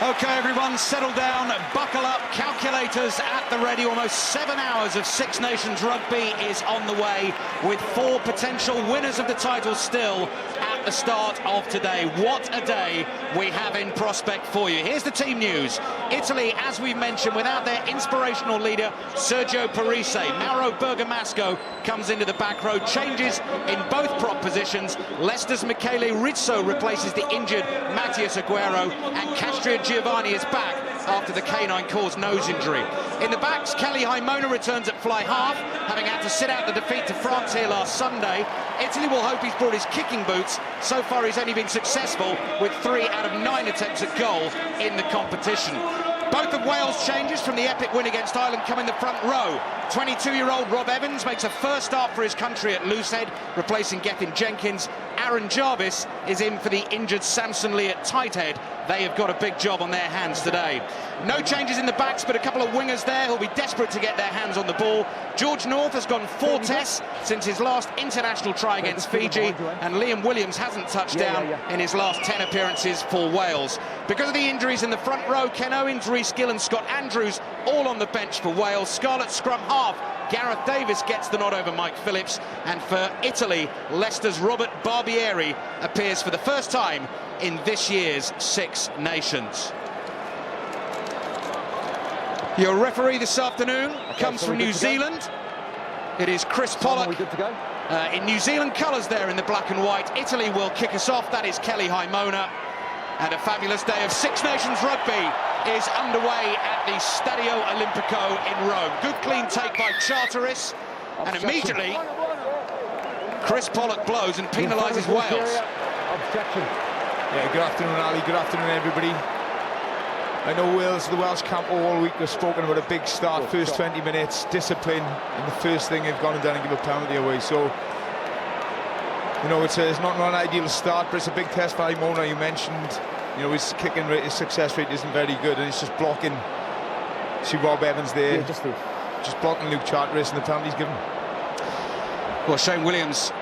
Okay, everyone, settle down, buckle up, calculators at the ready. Almost 7 hours of Six Nations rugby is on the way, with 4 potential winners of the title still at the start of today. What a day we have in prospect for you. Here's the team news. Italy, as we mentioned, without their inspirational leader, Sergio Parise. Mauro Bergamasco comes into the back row. Changes in both prop positions. Leicester's Michele Rizzo replaces the injured Matías Aguero, and Castria Giovanni is back after the canine caused nose injury. In the backs, Kelly Haimona returns at fly half, having had to sit out the defeat to France here last Sunday. Italy will hope he's brought his kicking boots. So far he's only been successful with 3 out of 9 attempts at goal in the competition. Both of Wales' changes from the epic win against Ireland come in the front row. 22-year-old Rob Evans makes a first start for his country at Loosehead, replacing Gethin Jenkins. Aaron Jarvis is in for the injured Samson Lee at Tighthead. They have got a big job on their hands today. No changes in the backs, but a couple of wingers there who'll be desperate to get their hands on the ball. George North has gone 4 tests since his last international try against Fiji, and Liam Williams hasn't touched down in his last 10 appearances for Wales. Because of the injuries in the front row, Ken Owens, Rhys Gill and Scott Andrews all on the bench for Wales. Scarlet scrum half, Gareth Davis gets the nod over Mike Phillips, and for Italy, Leicester's Robert Barbieri appears for the first time in this year's Six Nations. Your referee this afternoon comes from New Zealand. It is Chris Pollock. In New Zealand colours there in the black and white. Italy will kick us off. That is Kelly Haimona. And a fabulous day of Six Nations rugby is underway at the Stadio Olimpico in Rome. Good clean take by Charteris, and immediately Chris Pollock blows and penalises Wales. Objection. Yeah, good afternoon, Ali. Good afternoon, everybody. I know the Welsh camp all week have spoken about a big start, first 20 minutes, discipline, and the first thing they've gone and done and give a penalty away. So, you know, it's not an ideal start, but it's a big test for Haimona. You mentioned, you know, his kicking rate, his success rate isn't very good, and it's just blocking. See Rob Evans there, just blocking Luke Charteris, and the penalty's given. Well, Shane Williams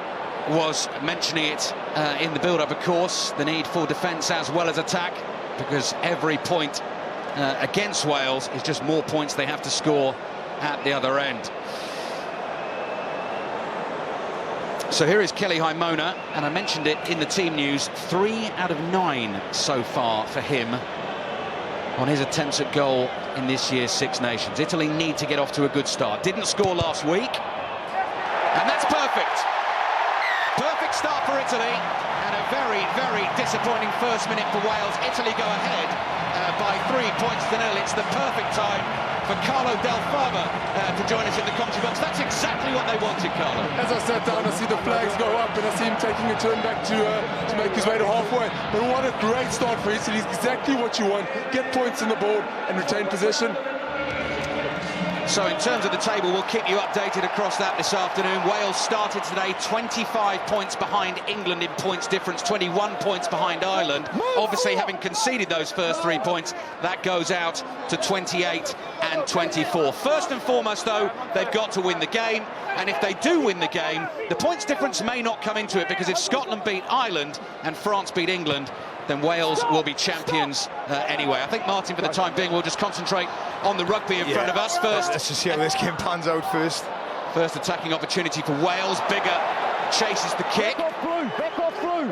was mentioning it in the build-up, of course, the need for defence as well as attack, because every point against Wales is just more points they have to score at the other end. So here is Kelly Haimona, and I mentioned it in the team news, 3 out of 9 so far for him on his attempts at goal in this year's Six Nations. Italy need to get off to a good start. Didn't score last week, and that's perfect. Perfect start for Italy, and a very, very disappointing first minute for Wales. Italy go ahead by 3 points to 0. It's the perfect time for Carlo Del Fava to join us in the commentary box. That's exactly what they wanted, Carlo. As I sat down, I see the flags go up, and I see him taking a turn back to make his way to halfway. But what a great start for Italy. It's exactly what you want. Get points on the board and retain possession. So in terms of the table, we'll keep you updated across that this afternoon. Wales started today 25 points behind England in points difference, 21 points behind Ireland. Obviously, having conceded those first 3 points, that goes out to 28 and 24. First and foremost, though, they've got to win the game. And if they do win the game, the points difference may not come into it, because if Scotland beat Ireland and France beat England, then Wales will be champions anyway. I think, Martin, for the time being, we'll just concentrate on the rugby in front of us first. Let's just see how this game pans out first. First attacking opportunity for Wales. Bigger chases the kick. Back off Blue.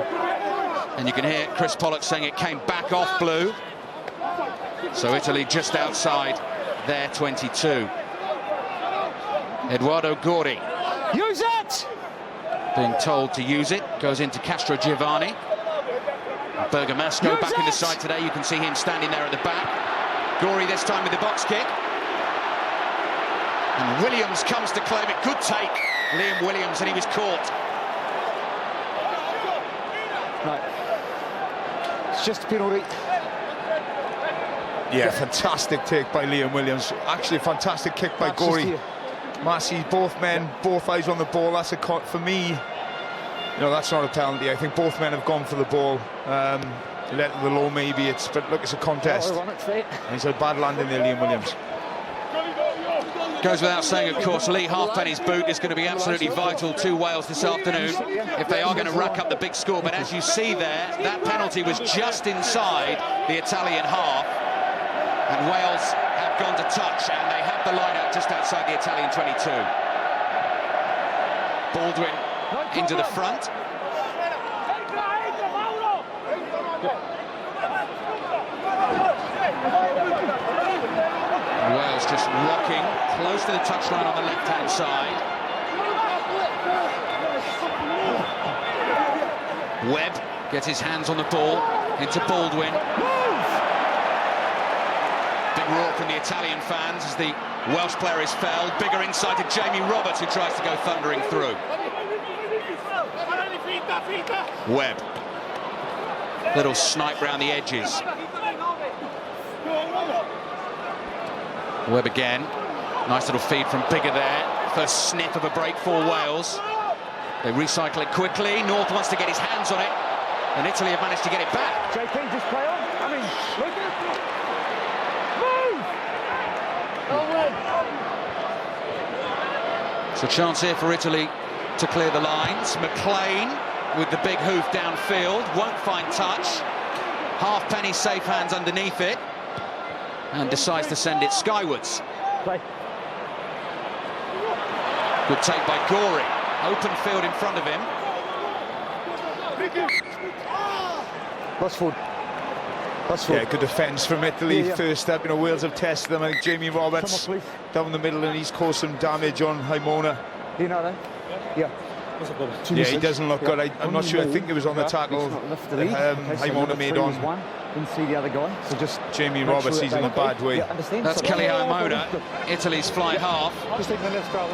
And you can hear Chris Pollock saying it came back off Blue. So Italy just outside their 22. Eduardo Gori. Use it! Being told to use it. Goes into Castro Giovanni. Bergamasco back in the side today. You can see him standing there at the back. Gori this time with the box kick. And Williams comes to claim it. Good take, Liam Williams, and he was caught. Right. It's just a penalty. Yeah, fantastic take by Liam Williams. Actually, a fantastic kick by Gori. Massey, both men, both eyes on the ball. That's for me. You know, that's not a penalty. I think both men have gone for the ball. Let the low, maybe but look, it's a contest. And he's had bad landing there, Liam Williams. Goes without saying, of course, Lee Halfpenny's boot is going to be absolutely vital to Wales this afternoon if they are going to rack up the big score. But as you see there, that penalty was just inside the Italian half. And Wales have gone to touch, and they have the line out just outside the Italian 22. Baldwin into the front. Wales just rocking close to the touchline on the left-hand side. Webb gets his hands on the ball into Baldwin. Big roar from the Italian fans as the Welsh player is fouled. Bigger inside to Jamie Roberts, who tries to go thundering through. Webb. Little snipe round the edges. Webb again. Nice little feed from Bigger there. First sniff of a break for Wales. They recycle it quickly. North wants to get his hands on it, and Italy have managed to get it back. JP, just play on. I mean, look. Move! So chance here for Italy to clear the lines. McLean with the big hoof downfield, won't find touch. Halfpenny safe hands underneath it, and decides to send it skywards. Play. Good take by Gorey. Open field in front of him. Lost foot. Yeah, good defence from Italy. First up, Wales have tested them. I think Jamie Roberts Come on, down the middle, and he's caused some damage on Haimona. You know that? Yeah. Yeah, he doesn't look good. I'm not sure. I think it was on the tackle Haimona made on. Didn't see the other guy, so just Jamie Roberts, he's in a bad way. That's Kelly Haimona, Italy's fly half,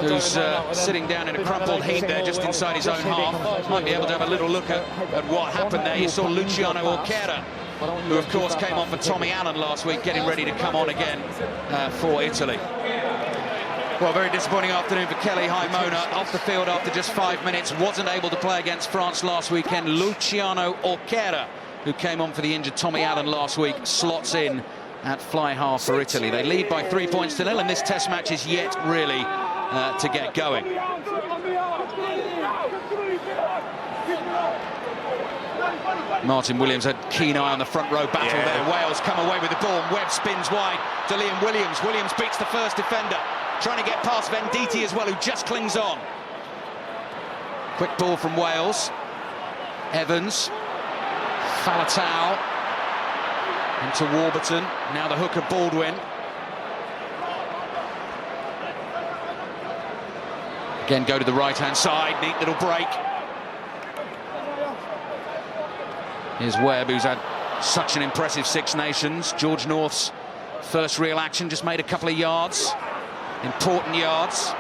who's sitting down in a crumpled heap there just inside his own half. Might be able to have a little look at what happened there. You saw Luciano Orchera, who of course came on for Tommy Allen last week, getting ready to come on again for Italy. Well, very disappointing afternoon for Kelly Haimona, off the field after just 5 minutes. Wasn't able to play against France last weekend. Luciano Orchera, who came on for the injured Tommy Allen last week, slots in at fly half for Italy. They lead by 3 points to 0, and this test match is yet really to get going. Martin Williams had keen eye on the front row battle there. Wales come away with the ball. Webb spins wide to Liam Williams. Williams beats the first defender, trying to get past Venditti as well, who just clings on. Quick ball from Wales. Evans. Falatau into Warburton. Now the hooker Baldwin. Again, go to the right-hand side. Neat little break. Here's Webb, who's had such an impressive Six Nations. George North's first real action, just made a couple of yards. Important yards.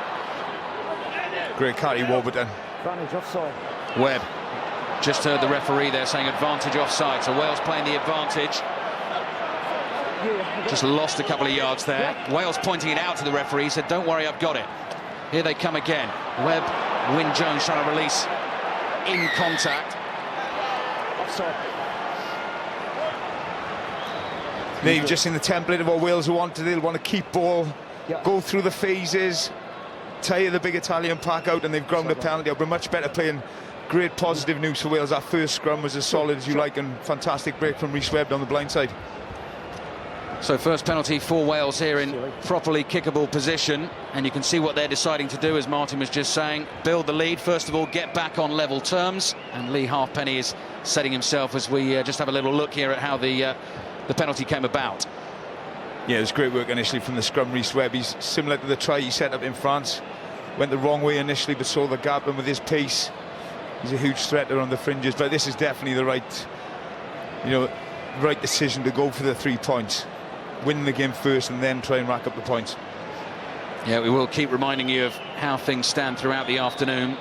Great carry, Warburton. Advantage offside. Webb. Just heard the referee there saying advantage offside, so Wales playing the advantage. Just lost a couple of yards there. Wales pointing it out to the referee, said, don't worry, I've got it. Here they come again. Webb, Wyn Jones trying to release in contact. Offside. Now you've just seen the template of what Wales want to do. They'll want to keep ball, go through the phases, tire the big Italian pack out, and they've ground a penalty out. We're much better playing. Great positive news for Wales. That first scrum was as solid as you like, and fantastic break from Rhys Webb on the blind side. So first penalty for Wales here in properly kickable position, and you can see what they're deciding to do, as Martin was just saying. Build the lead, first of all, get back on level terms, and Lee Halfpenny is setting himself as we just have a little look here at how the penalty came about. Yeah, it was great work initially from the scrum. Rhys Webb, he's similar to the try he set up in France. Went the wrong way initially, but saw the gap, and with his pace, he's a huge threat on the fringes. But this is definitely the right decision to go for the 3 points. Win the game first and then try and rack up the points. Yeah, we will keep reminding you of how things stand throughout the afternoon,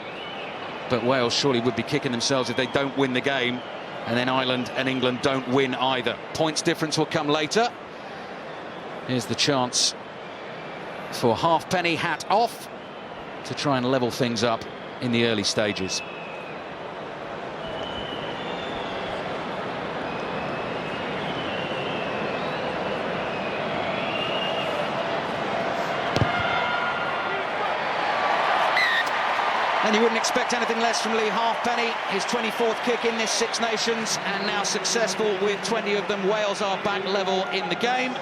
but Wales surely would be kicking themselves if they don't win the game, and then Ireland and England don't win either. Points difference will come later. Here's the chance for Halfpenny, hat off, to try and level things up in the early stages. And you wouldn't expect anything less from Lee Halfpenny. His 24th kick in this Six Nations, and now successful with 20 of them. Wales are back level in the game.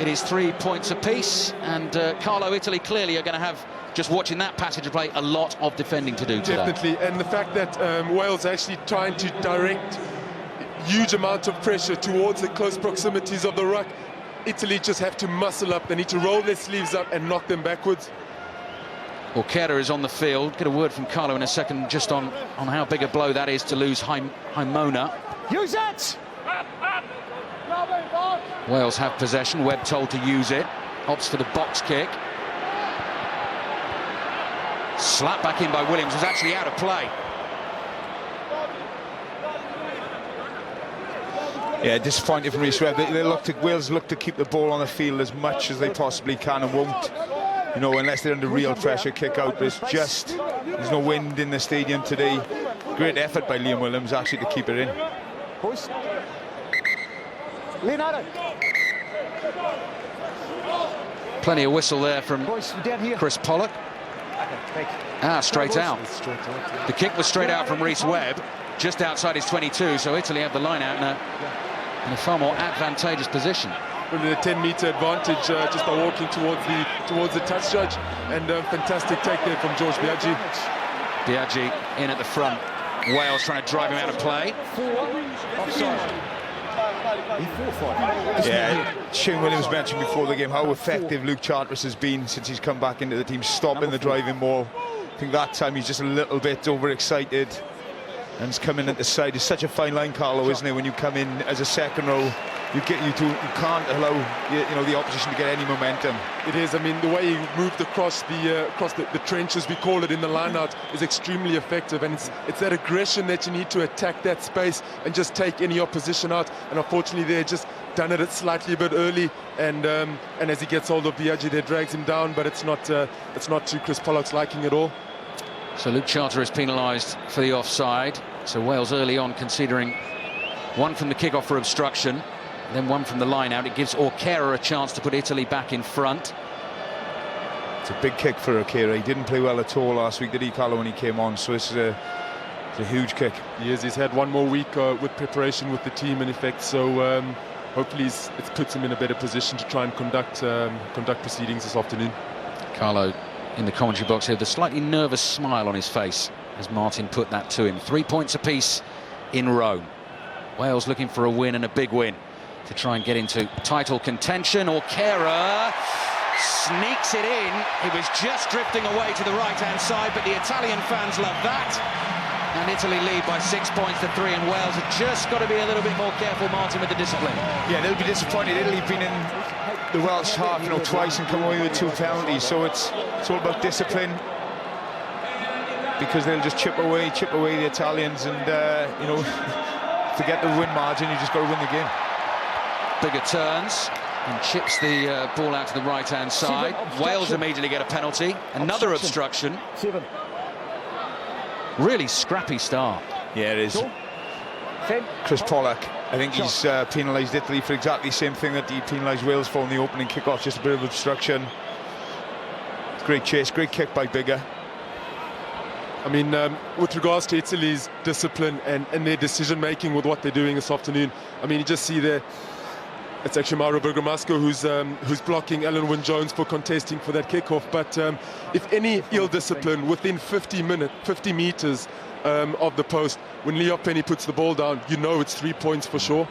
It is 3 points apiece, and Carlo, Italy clearly are going to have, just watching that passage of play, a lot of defending to do today. Definitely, and the fact that Wales actually trying to direct huge amount of pressure towards the close proximities of the ruck. Italy just have to muscle up. They need to roll their sleeves up and knock them backwards. Orkera is on the field. Get a word from Carlo in a second just on how big a blow that is to lose Haimona. Use it! Wales have possession. Webb told to use it. Opts for the box kick. Slap back in by Williams, was actually out of play. Yeah, disappointed from Rhys Webb. Wales look to keep the ball on the field as much as they possibly can and won't, you know, unless they're under real pressure, kick out. But there's no wind in the stadium today. Great effort by Liam Williams actually to keep it in. Boys. Leonardo. Plenty of whistle there from Boys, down here. Chris Pollock. Straight out. The kick was straight out from Rhys Webb, just outside his 22, so Italy have the line out in a far more advantageous position. With a 10-meter advantage just by walking towards the touch judge, and fantastic take there from George Biaggi. Biaggi in at the front. Wales trying to drive him out of play. Offside. Yeah, Shane Williams mentioned before the game how effective Luke Charteris has been since he's come back into the team, stopping the driving ball. I think that time he's just a little bit overexcited and he's coming at the side. It's such a fine line, Carlo, isn't it? When you come in as a second row, you can't allow the opposition to get any momentum. It is. I mean, the way he moved across the trenches, we call it, in the line-out, is extremely effective, and it's that aggression that you need to attack that space and just take any opposition out. And unfortunately, they're just done it slightly a bit early, and as he gets hold of Biaggi, there drags him down, but it's not to Chris Pollock's liking at all. So Luke Charteris is penalised for the offside. So Wales early on considering one from the kick-off for obstruction, then one from the line out. It gives Orkera a chance to put Italy back in front. It's a big kick for Orkera. He didn't play well at all last week, did he, Carlo, when he came on? So this is a huge kick. He's had one more week with preparation with the team in effect, so hopefully it puts him in a better position to try and conduct proceedings this afternoon. Carlo in the commentary box here with a slightly nervous smile on his face as Martin put that to him. 3 points apiece in Rome. Wales looking for a win, and a big win, to try and get into title contention. Orkera sneaks it in. It was just drifting away to the right-hand side, but the Italian fans love that. And Italy lead by 6 points to 3, and Wales have just got to be a little bit more careful, Martin, with the discipline. Yeah, they'll be disappointed. Italy have been in the Welsh half, twice and come away with 2 penalties. So it's all about discipline, because they'll just chip away the Italians, and to get the win margin, you just got to win the game. Bigger turns and chips the ball out to the right-hand side. Wales immediately get a penalty. Another obstruction. 7. Really scrappy start. Yeah, it is. Chris Pollock, I think he's penalised Italy for exactly the same thing that he penalised Wales for in the opening kick-off, just a bit of obstruction. Great chase, great kick by Bigger. I mean, with regards to Italy's discipline and their decision-making with what they're doing this afternoon, I mean, you just see there, it's actually Mauro Bergamasco who's blocking Alan Wynne-Jones for contesting for that kickoff. But if any ill-discipline within 50 meters of the post, when Leo Penny puts the ball down, you know it's 3 points for sure.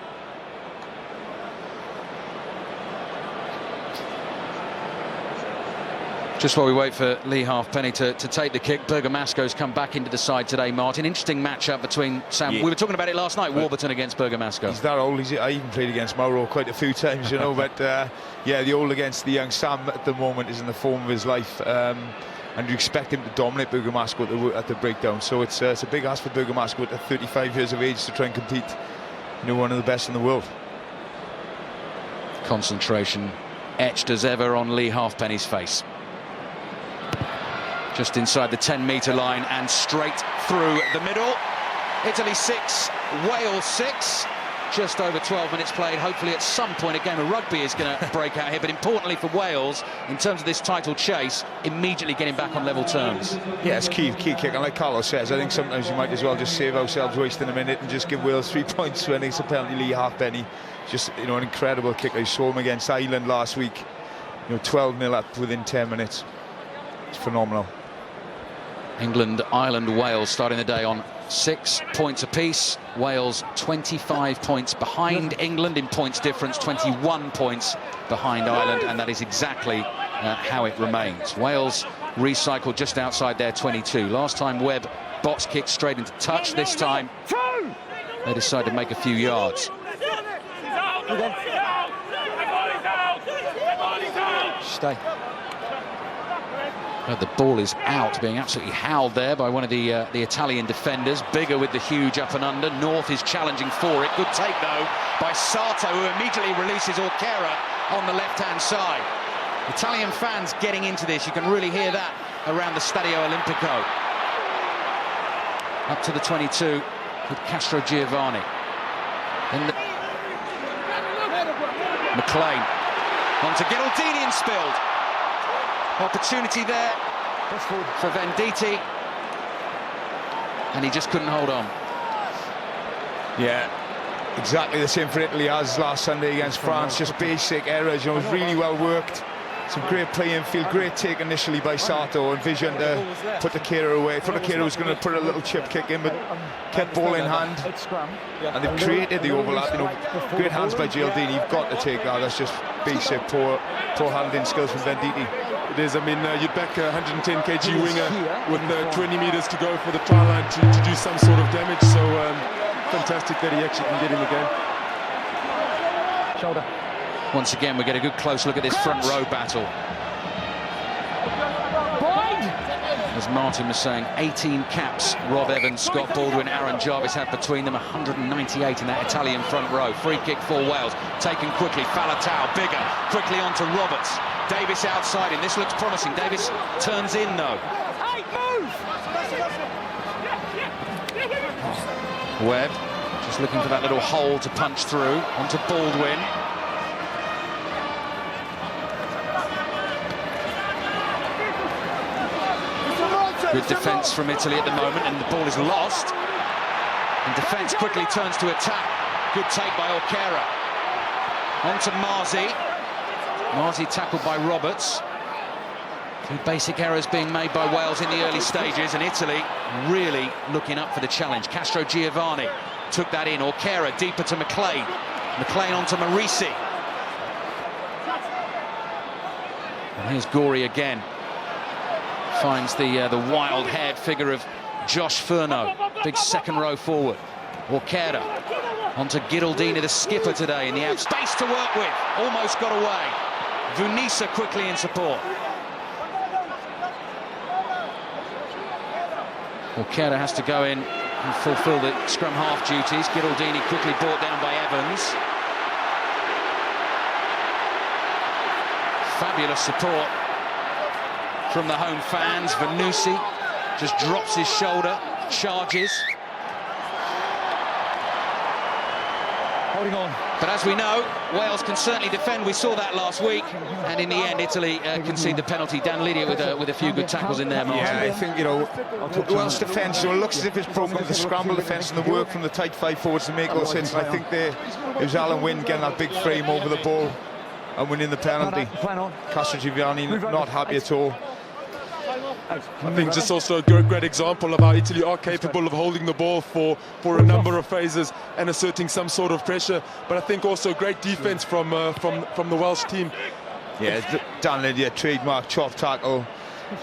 Just while we wait for Lee Halfpenny to take the kick, Bergamasco's come back into the side today, Martin. Interesting matchup between Sam. Yeah. We were talking about it last night, Warburton against Bergamasco. He's that old. I even played against Mauro quite a few times, but yeah, the old against the young. Sam at the moment is in the form of his life, and you expect him to dominate Bergamasco at the breakdown. So it's a big ask for Bergamasco at 35 years of age to try and compete. One of the best in the world. Concentration etched as ever on Lee Halfpenny's face. Just inside the 10-metre line and straight through the middle. Italy 6, Wales 6. just over 12 minutes played. Hopefully at some point a game of rugby is going to break out here, but importantly for Wales, in terms of this title chase, immediately getting back on level terms. Yeah, it's key kick, and like Carlos says, I think sometimes you might as well just save ourselves wasting a minute and just give Wales 3 points when it's a penalty. Lee Halfpenny, just, you know, an incredible kick. I saw him against Ireland last week, you know, 12-0 up within 10 minutes. It's phenomenal. England, Ireland, Wales starting the day on 6 points apiece. Wales 25 points behind England in points difference, 21 points behind Ireland, and that is exactly how it remains. Wales recycled just outside their 22. Last time Webb box kicked straight into touch. This time they decided to make a few yards. Stay. The ball is out, being absolutely howled there by one of the Italian defenders. Bigger with the huge up and under. North is challenging for it. Good take, though, by Sato, who immediately releases Orkera on the left-hand side. Italian fans getting into this. You can really hear that around the Stadio Olimpico. Up to the 22 with Castrogiovanni. Then McLean. On to Gheraldini and spilled. Opportunity there for Venditti, and he just couldn't hold on. Yeah, exactly the same for Italy as last Sunday against France. Just basic errors, you know, it was really well worked. Some great play infield, great take initially by Sato, and vision to put the Kera away. I thought the Kera was going to put a little chip kick in, but kept ball in hand, and they've created the overlap. You know, great hands by Gheraldini. You've got to take that. That's just basic poor handling skills from Venditti. It is. I mean, you'd back a 110 kg winger with 20 meters to go for the try line to do some sort of damage. So fantastic that he actually can get in the game. Shoulder. Once again, we get a good close look at this front row battle. As Martin was saying, 18 caps Rob Evans, Scott Baldwin, Aaron Jarvis had between them, 198 in that Italian front row. Free kick for Wales, taken quickly. Falatau, bigger, quickly onto Roberts. Davis outside him. This looks promising. Davis turns in, though. Webb just looking for that little hole to punch through. Onto Baldwin. Good defence from Italy at the moment, and the ball is lost. And defence quickly turns to attack. Good take by Orkera. On to Marzi. Marzi tackled by Roberts. Two basic errors being made by Wales in the early stages, and Italy really looking up for the challenge. Castrogiovanni took that in. Orkera deeper to McLean. McLean on to Marisi. And here's Gorey again. Finds the wild-haired figure of Josh Furno, big second row forward. Orkera onto Gheraldini, the skipper today, in the out space to work with. Almost got away. Vunisa quickly in support. Orkera has to go in and fulfill the scrum half duties. Gheraldini quickly brought down by Evans. Fabulous support from the home fans. Vanusi just drops his shoulder, charges. Holding on. But as we know, Wales can certainly defend. We saw that last week, and in the end, Italy concede the penalty. Dan Lydia with a few good tackles in there, Martin. Yeah, I think, you know, the Welsh defence, you know, looks as if it's broken with the scramble defence and the work from the tight five forwards to make those hits. And I think it was Alan Wynne getting that big frame over the ball and winning the penalty. Castrogiovanni not happy at all. I think just also a great example of how Italy are capable of holding the ball for a number of phases and asserting some sort of pressure. But I think also great defence from the Welsh team. Yeah, Dan Lydia, trademark chop tackle.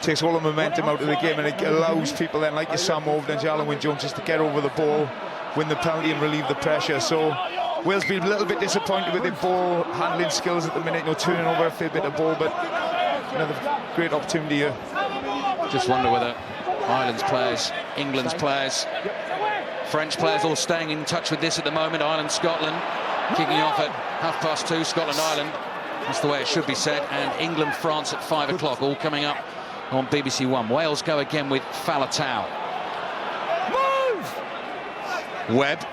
Takes all the momentum out of the game, and it allows people then, like your Sam Overton and Alan Wynne-Jones, just to get over the ball, win the penalty and relieve the pressure. So Wales be a little bit disappointed with their ball handling skills at the minute, you know, turning over a fair bit of ball, but another great opportunity here. Just wonder whether Ireland's players, England's players, French players all staying in touch with this at the moment. Ireland, Scotland, kicking off at 2:30, Scotland, Ireland. That's the way it should be said. And England, France at 5 o'clock, all coming up on BBC One. Wales go again with Falatau. Webb.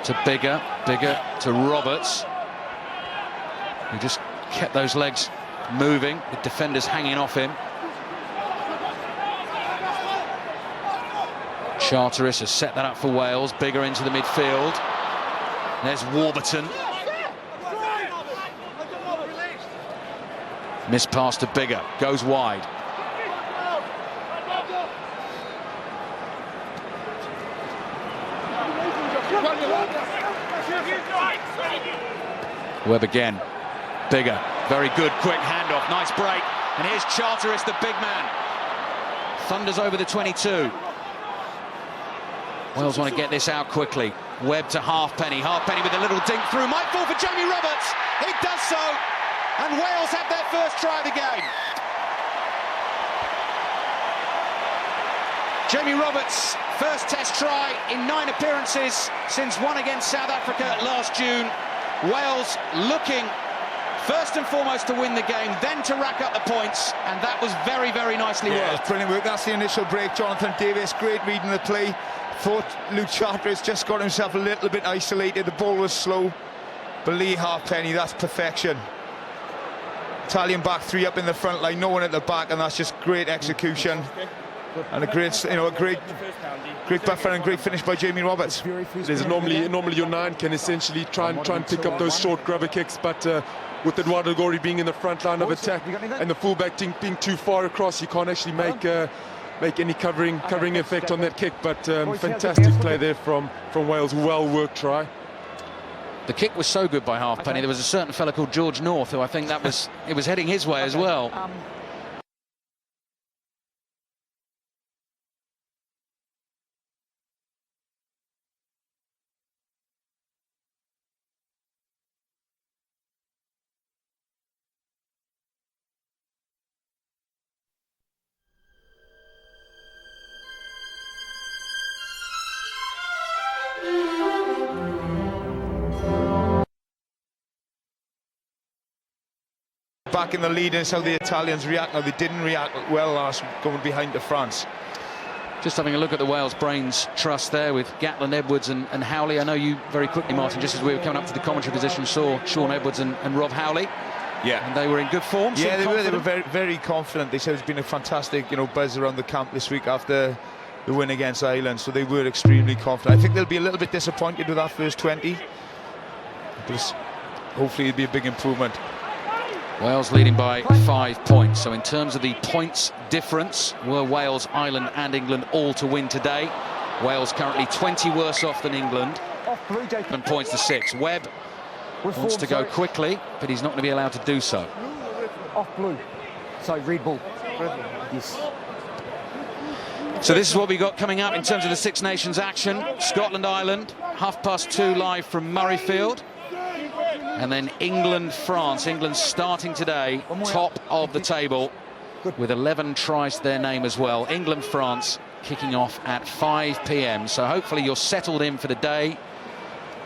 to Bigger to Roberts, who just kept those legs moving, with defenders hanging off him. Charteris has set that up for Wales. Bigger into the midfield. There's Warburton. Missed pass to Bigger, goes wide. Webb again. Bigger, very good, quick handoff, nice break. And here's Charteris, the big man. Thunders over the 22. Wales want to get this out quickly. Webb to Halfpenny. Halfpenny with a little dink through. Might fall for Jamie Roberts. It does so. And Wales have their first try of the game. Jamie Roberts' first test try in 9 appearances since one against South Africa last June. Wales looking first and foremost to win the game, then to rack up the points, and that was very, very nicely worked. Brilliant work. That's the initial break. Jonathan Davies, great reading the play. Thought Luke Charteris just got himself a little bit isolated. The ball was slow. But Lee Halfpenny, that's perfection. Italian back three up in the front line, no one at the back, and that's just great execution. And a great, a great buffer and great finish by Jamie Roberts. There's normally your 9 can essentially try and pick up those short grubber kicks, but with Eduardo Gori being in the front line of attack and the fullback being too far across, you can't actually make any covering effect on that kick. But fantastic play there from Wales. Well worked try. The kick was so good by Halfpenny. There was a certain fella called George North who I think it was heading his way as well. Back in the lead, and how the Italians react. Now, they didn't react well last going behind to France. Just having a look at the Wales brains trust there with Gatland, Edwards and Howley. I know you very quickly, Martin, just as we were coming up to the commentary position, saw Sean Edwards and Rob Howley. Yeah. And they were in good form. Yeah, they were very, very confident. They said it's been a fantastic, buzz around the camp this week after the win against Ireland. So they were extremely confident. I think they'll be a little bit disappointed with that first 20. But hopefully it'll be a big improvement. Wales leading by 5 points. So in terms of the points difference, were Wales, Ireland and England all to win today? Wales currently 20 worse off than England. And points to 6. Webb wants to go quickly, but he's not going to be allowed to do so. Off blue. So read ball. Yes. So this is what we got coming up in terms of the Six Nations action. Scotland, Ireland, 2:30 live from Murrayfield. And then England, France. England starting today, top of the table, with 11 tries to their name as well. England, France kicking off at 5 p.m. So hopefully you're settled in for the day.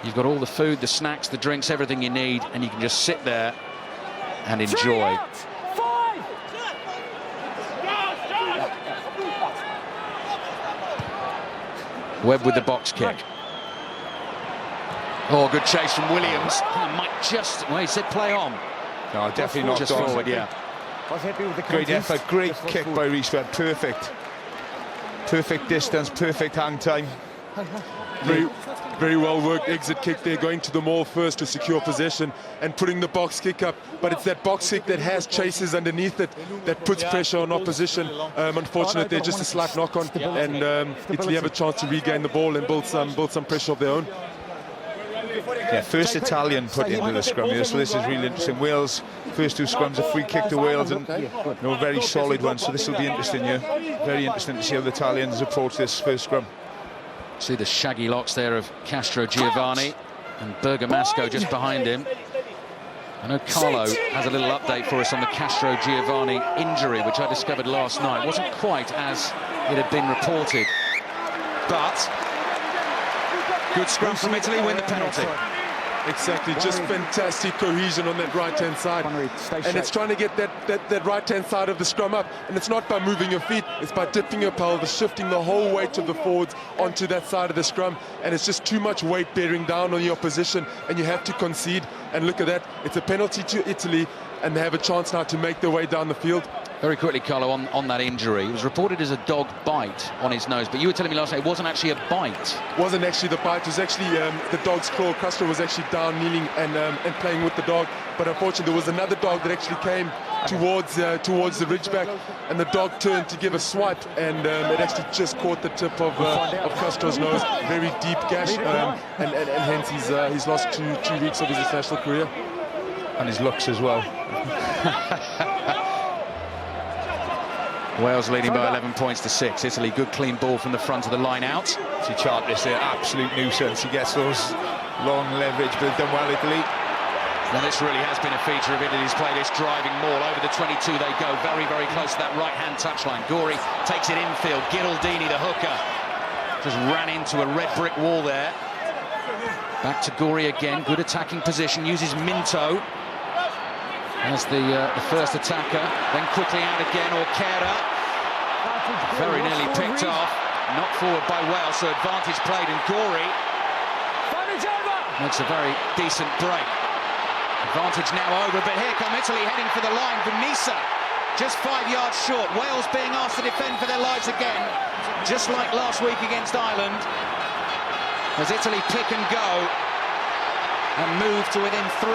You've got all the food, the snacks, the drinks, everything you need, and you can just sit there and enjoy. Webb with the box kick. Oh, good chase from Williams. He might just... Well, he said play on. No, definitely not just on. Forward, yeah. Great effort, great kick by Rhys Webb. Perfect. Perfect distance, perfect hang time. Very well worked exit kick there, going to the maul first to secure possession and putting the box kick up. But it's that box kick that has chases underneath it that puts pressure on opposition. Unfortunately, they're just a slight knock on, and Italy have a chance to regain the ball and build some pressure of their own. Yeah, first Italian put into the scrum here, so this is really interesting. Wales, first 2 scrums, a free kick to Wales, and a very solid one, so this will be interesting here. Very interesting to see how the Italians approach this first scrum. See the shaggy locks there of Castro Giovanni and Bergamasco just behind him. I know Carlo has a little update for us on the Castro Giovanni injury, which I discovered last night. It wasn't quite as it had been reported, but good scrum from Italy, win the penalty. Exactly, just fantastic cohesion on that right-hand side. And it's trying to get that right-hand side of the scrum up. And it's not by moving your feet, it's by dipping your pelvis, shifting the whole weight of the forwards onto that side of the scrum. And it's just too much weight bearing down on your opposition, and you have to concede. And look at that, it's a penalty to Italy, and they have a chance now to make their way down the field. Very quickly, Carlo, on that injury, it was reported as a dog bite on his nose, but you were telling me last night it wasn't actually a bite. It wasn't actually the bite, it was actually the dog's claw. Castro was actually down, kneeling and playing with the dog, but unfortunately there was another dog that actually came towards the ridgeback, and the dog turned to give a swipe, and it actually just caught the tip of Castro's nose. Very deep gash, and hence he's lost two weeks of his international career. And his looks as well. Wales leading by 11 points to 6. Italy, good clean ball from the front of the line out. See Charteris there, absolute nuisance. He gets those long leverage, but they've done well, Italy. Well, this really has been a feature of Italy's play, this driving maul. Over the 22 they go, very, very close to that right-hand touchline. Gori takes it infield. Ghiraldini, the hooker, just ran into a red brick wall there. Back to Gori again, good attacking position, uses Minto as the first attacker, then quickly out again, Orquera, very nearly picked off, knocked forward by Wales, so advantage played, and Gori makes a very decent break. Advantage now over, but here come Italy heading for the line. Vanessa just 5 yards short. Wales being asked to defend for their lives again, just like last week against Ireland, as Italy pick and go and move to within 3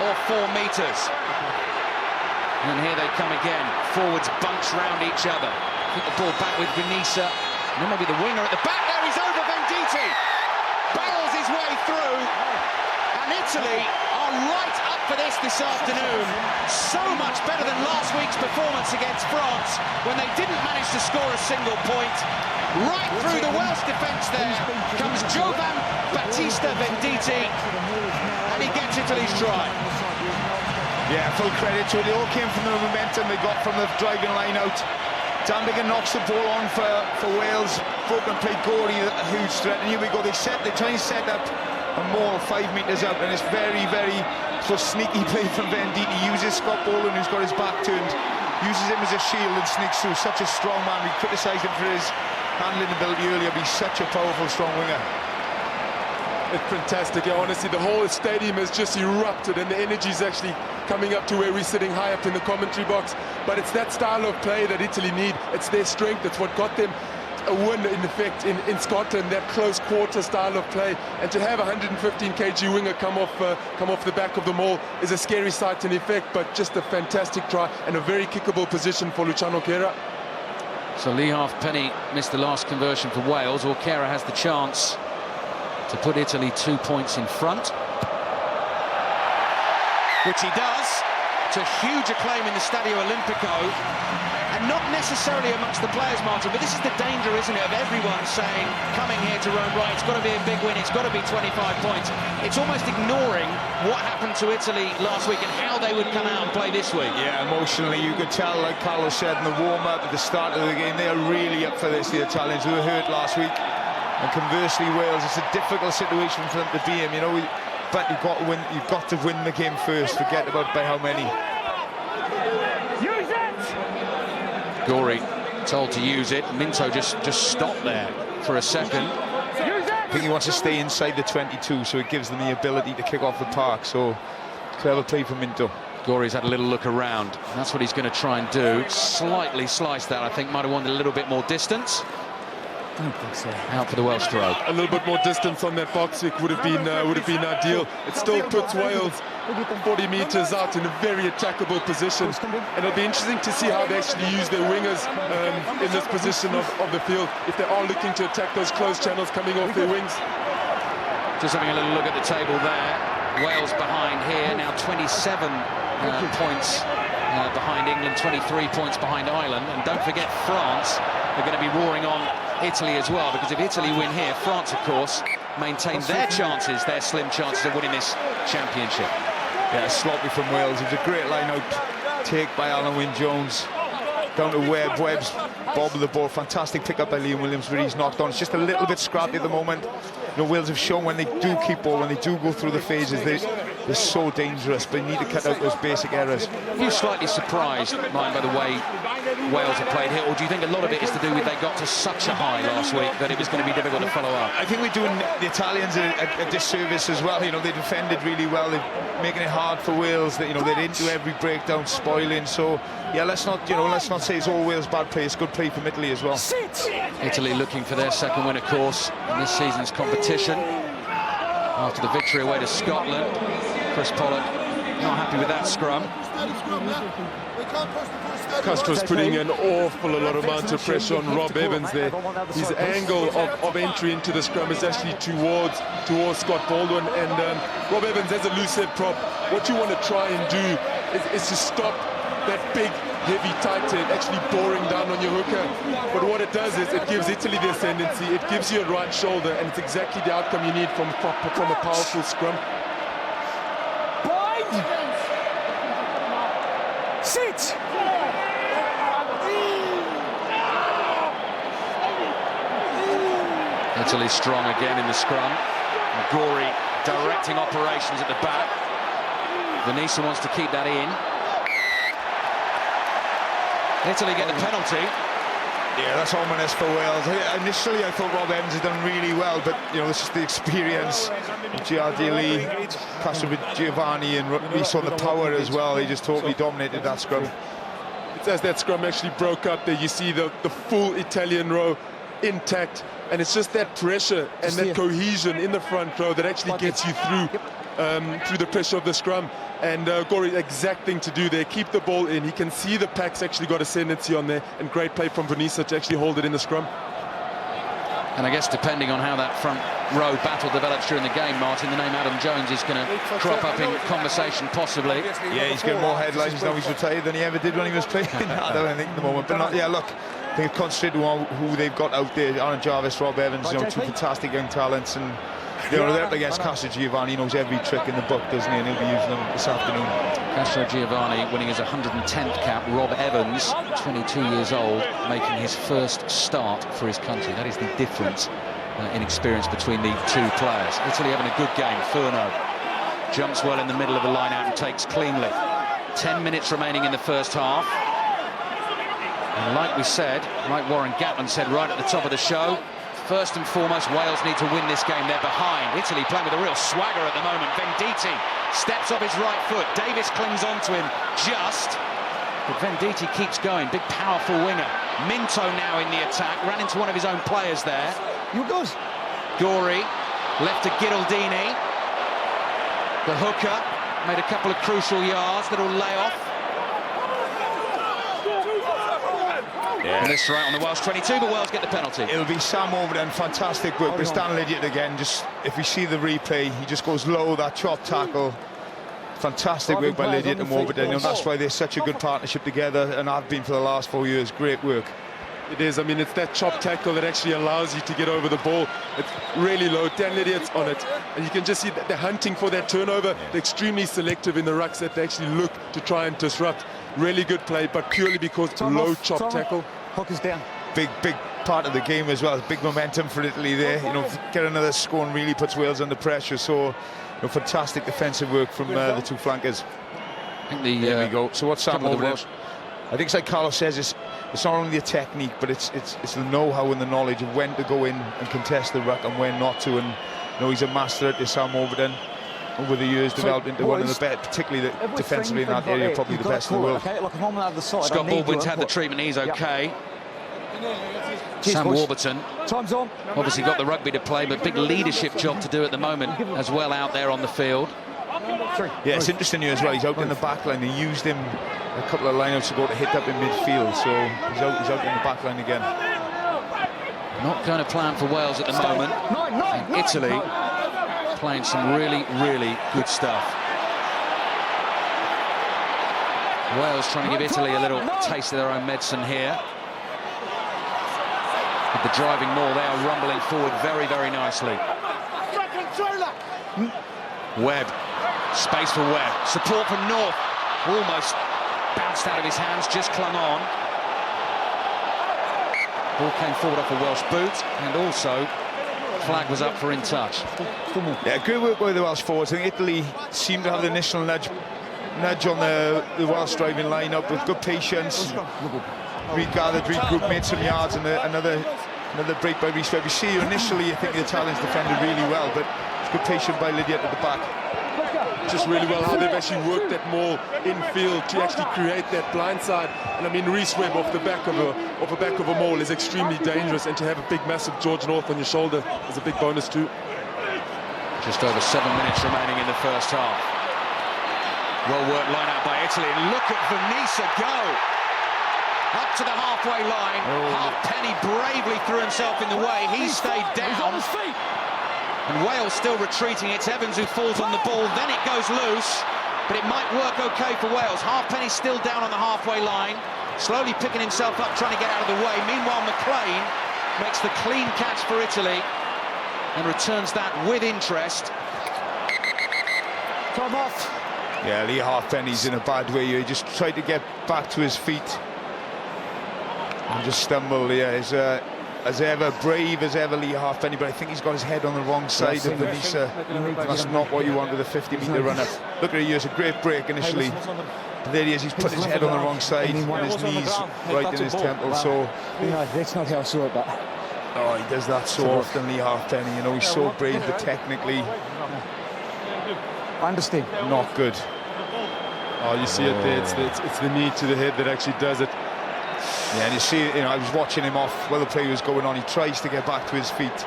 or 4 metres. And here they come again. Forwards bunch round each other. Keep the ball back with Vanessa. And then maybe the winger at the back. There he's over Venditti. Barrels his way through. And Italy are right up for this afternoon. So much better than last week's performance against France, when they didn't manage to score a single point. Right through the Welsh defence there comes Giovan Battista Venditti, and he gets Italy's try. Yeah, full credit to it. They all came from the momentum they got from the driving line out. Dambigan knocks the ball on for Wales. Broken play, Gori, a huge threat. And here we go. They try and set up a maul 5 metres out, and it's very, very sneaky play from Venditti. He uses Scott Boland, who's got his back turned, uses him as a shield and sneaks through. Such a strong man. We criticised him for his handling ability earlier, but he's such a powerful, strong winger. It's fantastic. Yeah, honestly, the whole stadium has just erupted, and the energy is actually coming up to where we're sitting high up in the commentary box. But it's that style of play that Italy need. It's their strength. It's what got them a win, in effect, in Scotland, that close quarter style of play. And to have a 115 kg winger come off the back of the maul is a scary sight in effect, but just a fantastic try and a very kickable position for Luciano Orquera. So Lee Halfpenny missed the last conversion for Wales. Orquera has the chance to put Italy 2 points in front, which he does, to huge acclaim in the Stadio Olimpico, and not necessarily amongst the players, Martin, but this is the danger, isn't it, of everyone saying, coming here to Rome, right, it's got to be a big win, it's got to be 25 points. It's almost ignoring what happened to Italy last week and how they would come out and play this week. Yeah, emotionally, you could tell, like Carlo said in the warm-up at the start of the game, they are really up for this, the Italians, who were hurt last week. And conversely, Wales, it's a difficult situation for them to be in, you know, but you've got to win, you've got to win the game first, forget about by how many. Use it! Gori told to use it. Minto just stopped there for a second. I think he wants to stay inside the 22, so it gives them the ability to kick off the park, so clever play from Minto. Gori's had a little look around. That's what he's going to try and do. Slightly sliced that, I think, might have wanted a little bit more distance. I don't think so. Out for the Welsh throw. A little bit more distance on that box kick would have been ideal. It still puts Wales 40 metres out in a very attackable position, and it'll be interesting to see how they actually use their wingers in this position of the field, if they are looking to attack those close channels coming off their wings. Just having a little look at the table there. Wales behind here, now 27 points behind England, 23 points behind Ireland, and don't forget France are going to be roaring on Italy as well, because if Italy win here, France, of course, maintain their chances, their slim chances of winning this championship. Yeah, sloppy from Wales. It was a great line-out take by Alan Wynne-Jones. Down to Webb. Webb's bobbled the ball. Fantastic pick up by Liam Williams, but he's knocked on. It's just a little bit scrappy at the moment. Wales have shown when they do keep ball, when they do go through the phases, they're so dangerous, but you need to cut out those basic errors. Are you slightly surprised, Ryan, by the way Wales have played here, or do you think a lot of it is to do with they got to such a high last week that it was going to be difficult to follow up? I think we're doing the Italians a disservice as well. They defended really well. They're making it hard for Wales. They didn't do every breakdown, spoiling. So yeah, let's not say it's all Wales bad play. It's good play from Italy as well. Italy looking for their second win, of course, in this season's competition. After the victory away to Scotland, Chris Pollock not happy with that scrum. Castro's putting an awful amount of pressure on Rob Evans there. His angle of entry into the scrum is actually towards Scott Baldwin, and Rob Evans has a loose head prop. What you want to try and do is to stop that big, heavy tight head actually boring down on your hooker. But what it does is it gives Italy the ascendancy, it gives you a right shoulder, and it's exactly the outcome you need from a powerful scrum. Sit! Italy strong again in the scrum. Gori directing operations at the back. Vanessa wants to keep that in. Italy get the penalty. Yeah, that's ominous for Wales. Initially, I thought Rob Evans had done really well, but this is the experience of Giardini, Giovanni, and we saw the power as well. They just totally dominated that scrum. It's as that scrum actually broke up there, you see the full Italian row intact, and it's just that pressure and that cohesion in the front row that actually gets you through the pressure of the scrum. And Gori, exact thing to do there, keep the ball in. He can see the pack's actually got ascendancy on there, and great play from Vanessa to actually hold it in the scrum. And I guess depending on how that front row battle develops during the game, Martin, the name Adam Jones is going to crop up in conversation possibly. Yeah, he's getting more headlines now he's retired than he ever did when he was playing. I don't think at the moment, but yeah, look, I think concentrating on who they've got out there. Aaron Jarvis, Rob Evans, two fantastic young talents, and they're up against Castro Giovanni. He knows every trick in the book, doesn't he? And he'll be using them this afternoon. Castro Giovanni winning his 110th cap. Rob Evans, 22 years old, making his first start for his country. That is the difference in experience between the two players. Italy having a good game. Furno jumps well in the middle of the line-out and takes cleanly. 10 minutes remaining in the first half. And like we said, like Warren Gatland said right at the top of the show, first and foremost, Wales need to win this game. They're behind. Italy playing with a real swagger at the moment. Venditti steps off his right foot. Davis clings onto him just. But Venditti keeps going. Big, powerful winger. Minto now in the attack. Ran into one of his own players there. You goes. Gori left to Gidaldini. The hooker made a couple of crucial yards. Little layoff. And this right on the Welsh 22, but Wales get the penalty. It'll be Sam Overton, fantastic work. But Stan Lydiate again, just if we see the replay, he just goes low, that chop tackle. Fantastic work by Lydiate and Overton. That's why they're such a good partnership together, and have been for the last 4 years. Great work. It is. I mean, it's that chop tackle that actually allows you to get over the ball. It's really low. Dan Lydiate's on it, and you can just see that they're hunting for that turnover. They're extremely selective in the rucks that they actually look to try and disrupt. Really good play, but purely because low chop tackle. Hook is down. Big part of the game as well. Big momentum for Italy there. Get another score and really puts Wales under pressure. So, fantastic defensive work from the two flankers. I think there we go. So what's Sam over there? I think it's like Carlos says, it's not only the technique, but it's the know-how and the knowledge of when to go in and contest the ruck and when not to. And he's a master at this, Sam Overton. Over the years, developed into one of the best, particularly defensively in that area, probably the best in the world. Scott Baldwin's had the treatment, he's okay. Sam Warburton Time's on. obviously got the rugby to play, but big leadership job to do at the moment as well out there on the field. Yeah, it's interesting here as well. He's out in the back line. They used him a couple of lineouts ago to hit up in midfield, so he's out in the back line again. Not going to plan for Wales at the moment. And Italy playing some really good stuff. Wales trying to give Italy a little taste of their own medicine here. With the driving maul, they are rumbling forward very nicely. Webb, space for Webb, support from North, almost bounced out of his hands, just clung on. Ball came forward off a Welsh boot, and also flag was up for in touch. Yeah, good work by the Welsh forwards. I think Italy seemed to have the initial nudge on the Welsh driving line-up with good patience. Regathered, regrouped, made some yards, and another break by Rhys Webb. You see, initially, I think the Italians defended really well, but it's good patience by Lydiate at the back. Just really well how they've actually worked that maul infield to actually create that blind side. And I mean, Rhys Webb off the back of a maul is extremely dangerous, and to have a big, massive George North on your shoulder is a big bonus too. Just over 7 minutes remaining in the first half. Well worked line out by Italy, and look at Venisa go! Up to the halfway line, Halfpenny bravely threw himself in the way, he stayed down. He's on his feet. And Wales still retreating, it's Evans who falls on the ball, then it goes loose, but it might work okay for Wales. Halfpenny still down on the halfway line, slowly picking himself up, trying to get out of the way. Meanwhile, McLean makes the clean catch for Italy and returns that with interest. Time off. Yeah, Lee Halfpenny's in a bad way. He just tried to get back to his feet and just stumbled. Yeah, as ever, brave as ever, Lee Halfpenny, but I think he's got his head on the wrong side of Venisa. That's not what you want with a 50-metre runner. Look at it's a great break initially. But there he is, he's put his head on the wrong side and his knees right in his temple, so... That's not how I saw it, but... Oh, he does that so often, Lee Halfpenny. You know, he's so brave, but technically... I understand. Not good. Oh, you see it there, it's the knee to the head that actually does it. Yeah, and you see, I was watching him off while the play was going on. He tries to get back to his feet,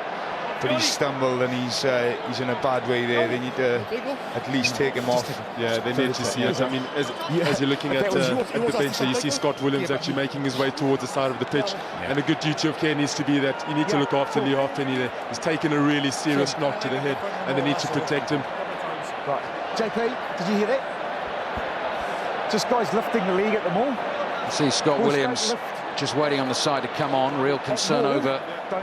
but he's stumbled and he's in a bad way there. They need to at least take him off. Yeah, they need to see it. I mean, as you're looking at the bench there, you see Scott Williams actually making his way towards the side of the pitch. And a good duty of care needs to be that you need to look after Lee Halfpenny there. He's taken a really serious knock to the head, and they need to protect him. Right, JP, did you hear that? Just guys lifting the league at the mall. You see Scott Williams just waiting on the side to come on. Real concern over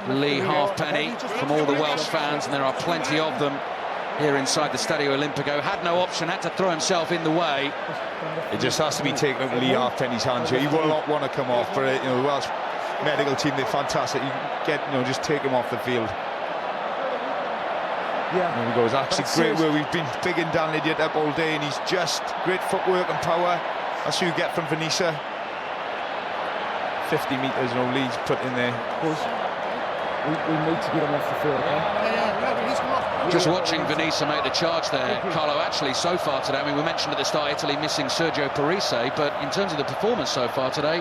Lee Halfpenny from all the Welsh fans, and there are plenty of them here inside the Stadio Olimpico. Had no option, had to throw himself in the way. It just has to be taken out of Lee Halfpenny's hands here. He will not want to come off, but the Welsh medical team, they're fantastic. You get, just take him off the field. Yeah. There we go. It's actually great where we've been bigging Dan Lydiate up all day, and he's just great footwork and power. That's what you get from Venisa. 50 metres, Lee's put in there. We need to get him off the field, okay? Just watching Venisa make the charge there, Carlo, actually so far today, I mean, we mentioned at the start Italy missing Sergio Parise, but in terms of the performance so far today,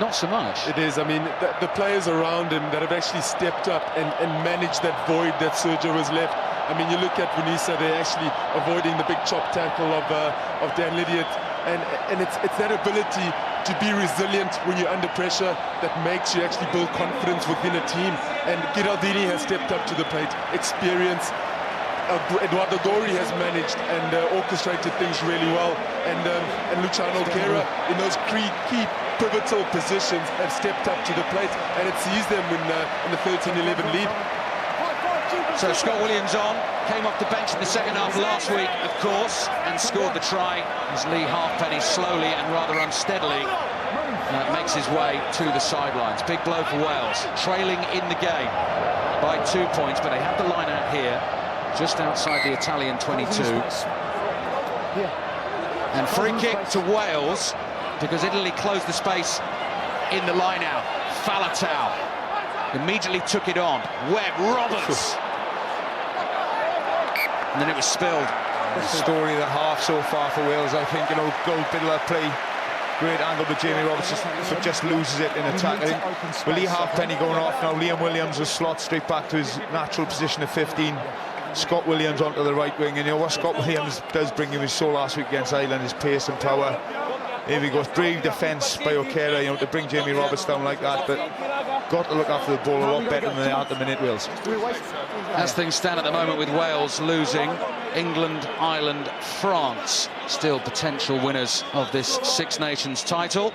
not so much. It is. I mean, the players around him that have actually stepped up and managed that void that Sergio has left. I mean, you look at Venisa, they're actually avoiding the big chop tackle of Dan Lydiate, and it's that ability to be resilient when you're under pressure that makes you actually build confidence within a team. And Giraldini has stepped up to the plate. Experience. Eduardo Gori has managed and orchestrated things really well. And Luciano Kera, in those key pivotal positions, have stepped up to the plate, and it sees them in the 13-11 lead. So Scott Williams came off the bench in the second half last week, of course, and scored the try as Lee Halfpenny slowly and rather unsteadily makes his way to the sidelines. Big blow for Wales, trailing in the game by 2 points, but they have the line out here, just outside the Italian 22. And free kick to Wales, because Italy closed the space in the line out. Falatau immediately took it on. Webb, Roberts. And then it was spilled. The story of the half so far for Wales, I think, goal bit of play. Great angle, but Jamie Roberts just loses it in attack. I think with Lee Halfpenny going off now, Liam Williams will slot straight back to his natural position of 15. Scott Williams onto the right wing, and what Scott Williams does bring him, we saw last week against Ireland, his pace and power. Here we go, brave defence by O'Kara, to bring Jamie Roberts down like that, but got to look after the ball a lot better than they are at the minute, Wales. As things stand at the moment with Wales losing, England, Ireland, France still potential winners of this Six Nations title.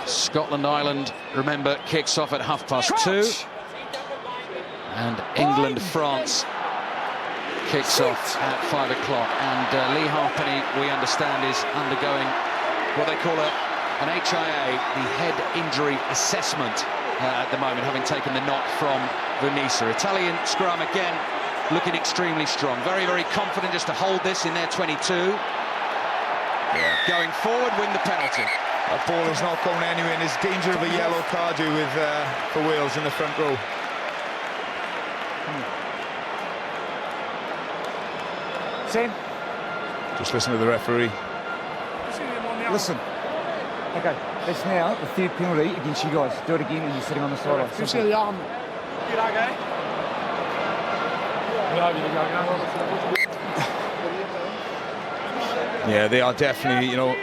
Scotland, Ireland, remember, kicks off at 2:30. And England, France kicks off at 5 o'clock. And Lee Halfpenny, we understand, is undergoing what they call an HIA, the head injury assessment at the moment, having taken the knock from Vernissa. Italian scrum again, looking extremely strong. Very, very confident just to hold this in their 22. Yeah. Going forward, win the penalty. That ball is not going anywhere, and there's danger of a yellow card here with for Wales in the front row. Same. Just listen to the referee. Listen. Okay, that's now the third penalty against you guys. Do it again and you're sitting on the sideline. Yeah, they are definitely, you know,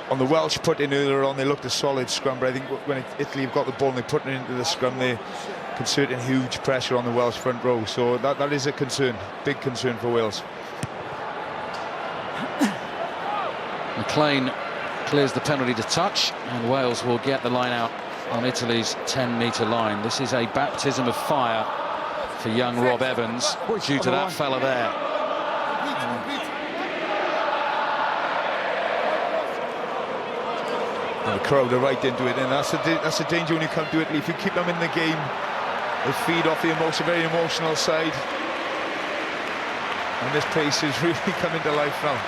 on the Welsh put in earlier on, they looked a solid scrum, but I think when Italy have got the ball and they put it into the scrum, they're concerting huge pressure on the Welsh front row. So that is a concern, big concern for Wales. McLean clears the penalty to touch, and Wales will get the line out on Italy's 10-metre line. This is a baptism of fire for young Rob Evans due to that fella there. And the crowd are right into it, and that's the danger when you come to Italy. If you keep them in the game, they feed off the emotion, very emotional side. And this pace is really coming to life now.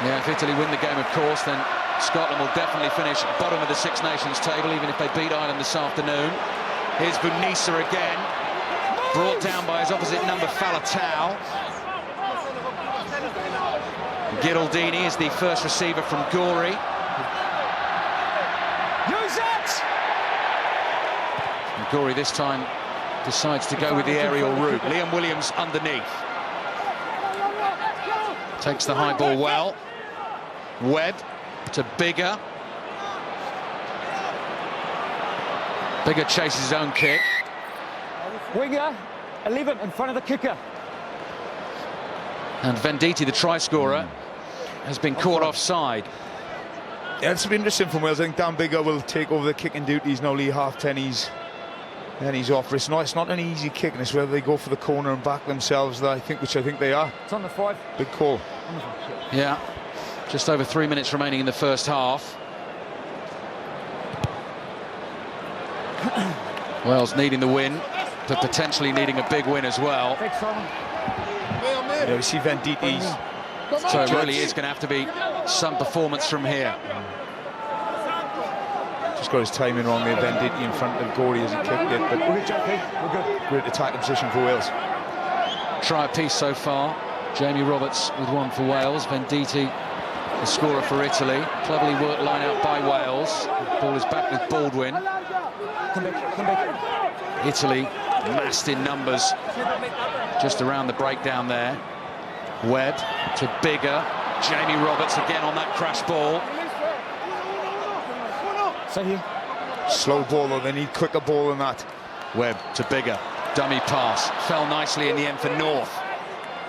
Yeah, if Italy win the game, of course, then Scotland will definitely finish bottom of the Six Nations table, even if they beat Ireland this afternoon. Here's Vernissa again, brought down by his opposite number, Falatau. Gildini is the first receiver from Gorey. Use it! And Gorey this time decides to go with the aerial route. Liam Williams underneath. Takes the high ball well. Webb to Bigger. Bigger chases his own kick. Winger, 11 in front of the kicker. And Venditti, the try scorer, has been caught offside. Yeah, it's been interesting from Wales. I think Dan Bigger will take over the kicking duties now. Lee Halfpenny's off. It's not an easy kick, and it's whether they go for the corner and back themselves, which I think they are. It's on the 5. Big call. Yeah, just over 3 minutes remaining in the first half. Wales needing the win, but potentially needing a big win as well. Yeah, we see Venditti's. So it really is going to have to be some performance from here. Just got his timing wrong there, Venditti in front of Gorey as he kicked it, but great attacking position for Wales. Try a piece so far. Jamie Roberts with one for Wales. Venditti, the scorer for Italy. Cleverly worked line out by Wales. Ball is back with Baldwin. Italy massed in numbers just around the breakdown there. Webb to Bigger. Jamie Roberts again on that crash ball. Slow ball, though. They need quicker ball than that. Webb to Bigger. Dummy pass. Fell nicely in the end for North.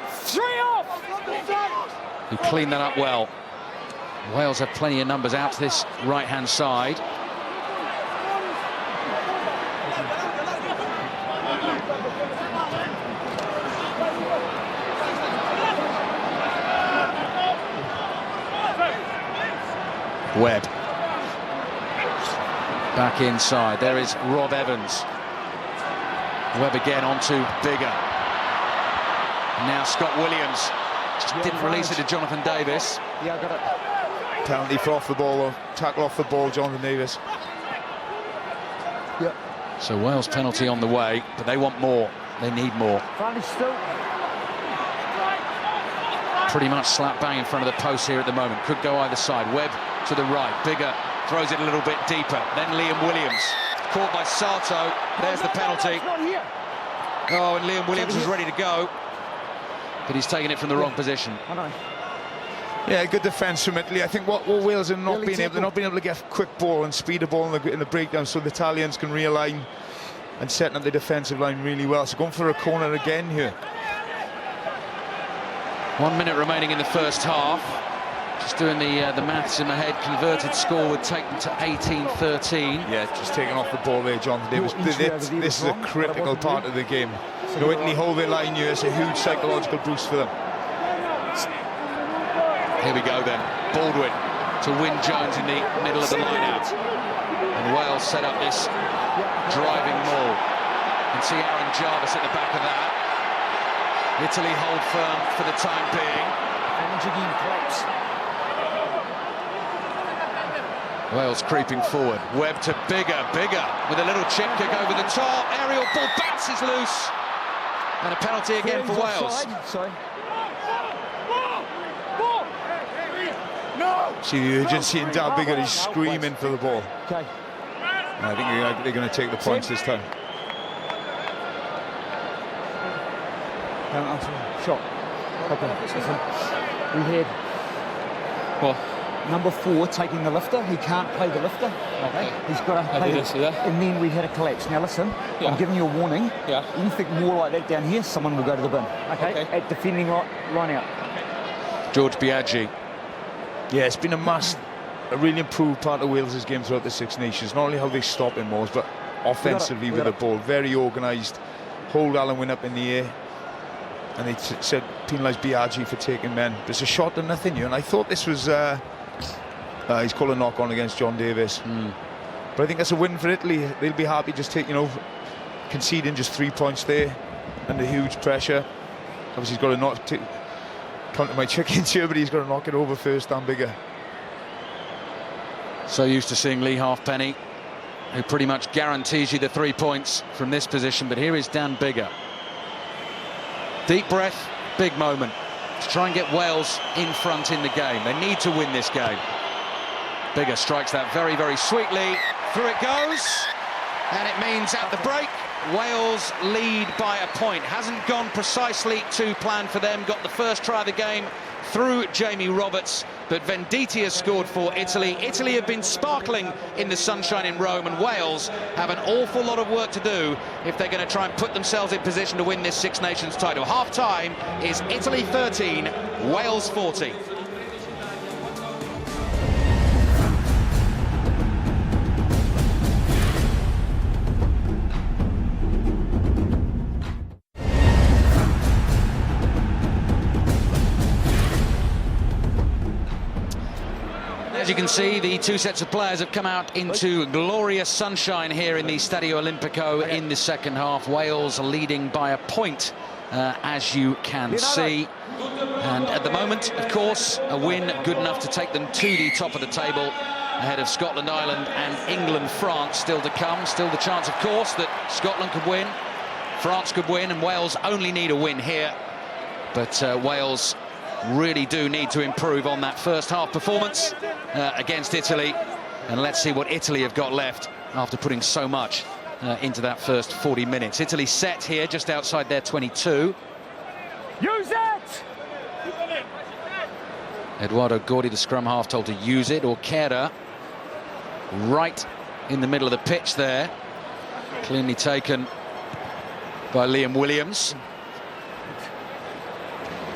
3 off! Who cleaned that up well. Wales have plenty of numbers out to this right-hand side. Webb. Back inside. There is Rob Evans. Webb again onto Bigger. Now Scott Williams. Just didn't release it to Jonathan Davis. Yeah, I got it. Penalty for off the ball, or tackle off the ball, Jonathan Davis. Yeah. So Wales penalty on the way, but they want more. They need more. Still. Pretty much slap bang in front of the post here at the moment. Could go either side. Webb to the right. Bigger throws it a little bit deeper. Then Liam Williams. Caught by Sato. There's the penalty. Oh, and Liam Williams was ready to go. But he's taken it from the wrong position. Yeah, good defence from Italy. I think what Wales are not being able to get quick ball and speed the ball in the breakdown, so the Italians can realign and setting up the defensive line really well. So going for a corner again here. 1 minute remaining in the first half. Just doing the maths in my head. Converted score would take them to 18-13. Yeah, just taking off the ball there, Jonathan Davis. This is a critical part of the game. You know, Italy hold their line here. It's a huge psychological boost for them. Here we go then. Baldwin to Wyn Jones in the middle of the line-out. And Wales set up this driving maul. can see Aaron Jarvis at the back of that. Italy hold firm for the time being. And again, collapse. Wales creeping forward. Webb to Bigger with a little chip kick over the top. Aerial ball bounces loose. And a penalty again for Wales. Sorry. No! See the urgency in Dan Bigger, he's screaming for the ball. Okay. I think they're going to take the points this time. Shot. Okay, listen. We had number 4 taking the lifter. He can't play the lifter. Okay. He's got to play and then we had a collapse. Now listen, I'm giving you a warning. Yeah. Anything more like that down here, someone will go to the bin. Okay? At defending line out. George Biaggi. Yeah, it's been a really improved part of Wales' game throughout the Six Nations. Not only how they stop in Moors, but offensively with the ball. Very organised. Hold Alan Wynne up in the air. And they said penalise Biaggi for taking men. There's a shot to nothing here, and I thought this was he's called a knock on against John Davis. But I think that's a win for Italy. They'll be happy just conceding just 3 points there under huge pressure. Obviously he's got to knock come to my chickens here, but he's got to knock it over first. Dan Bigger. So used to seeing Lee Halfpenny, who pretty much guarantees you the 3 points from this position, but here is Dan Bigger. Deep breath, big moment to try and get Wales in front in the game. They need to win this game. Bigger strikes that very, very sweetly. Through it goes, and it means at the break, Wales lead by a point. Hasn't gone precisely to plan for them. Got the first try of the game through Jamie Roberts, but Venditti has scored for Italy. Italy have been sparkling in the sunshine in Rome, and Wales have an awful lot of work to do if they're going to try and put themselves in position to win this Six Nations title. Half-time is Italy 13, Wales 40. As you can see, the 2 sets of players have come out into glorious sunshine here in the Stadio Olimpico in the second half. Wales leading by a point, as you can see. And at the moment, of course, a win good enough to take them to the top of the table, ahead of Scotland, Ireland and England, France still to come. Still the chance, of course, that Scotland could win, France could win, and Wales only need a win here. But Wales really do need to improve on that first half performance against Italy, and let's see what Italy have got left after putting so much into that first 40 minutes. Italy set here just outside their 22. Use it! Eduardo Gordi, the scrum half, told to use it. Orquera right in the middle of the pitch there, cleanly taken by Liam Williams,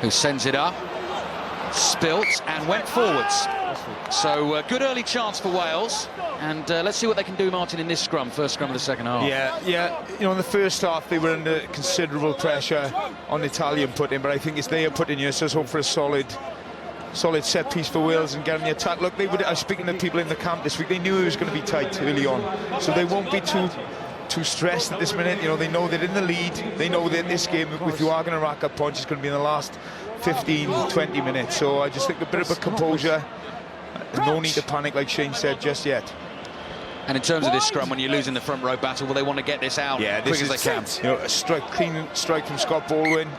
who sends it up, spilt and went forwards. So good early chance for Wales, and let's see what they can do, Martin, in this scrum, first scrum of the second half. Yeah. In the first half they were under considerable pressure on Italian putting, but I think it's their putting here, so let's hope for a solid set piece for Wales and getting the attack. Look, I was speaking to people in the camp this week. They knew it was going to be tight early on, so they won't be too stressed at this minute. They know they're in the lead. They know that this game, if you are going to rack up points, it's going to be in the last 15-20 minutes. So I just think a bit of a composure. No need to panic, like Shane said, just yet. And in terms of this scrum, when you're losing the front row battle, will they want to get this out quick as they can? A clean strike from Scott Baldwin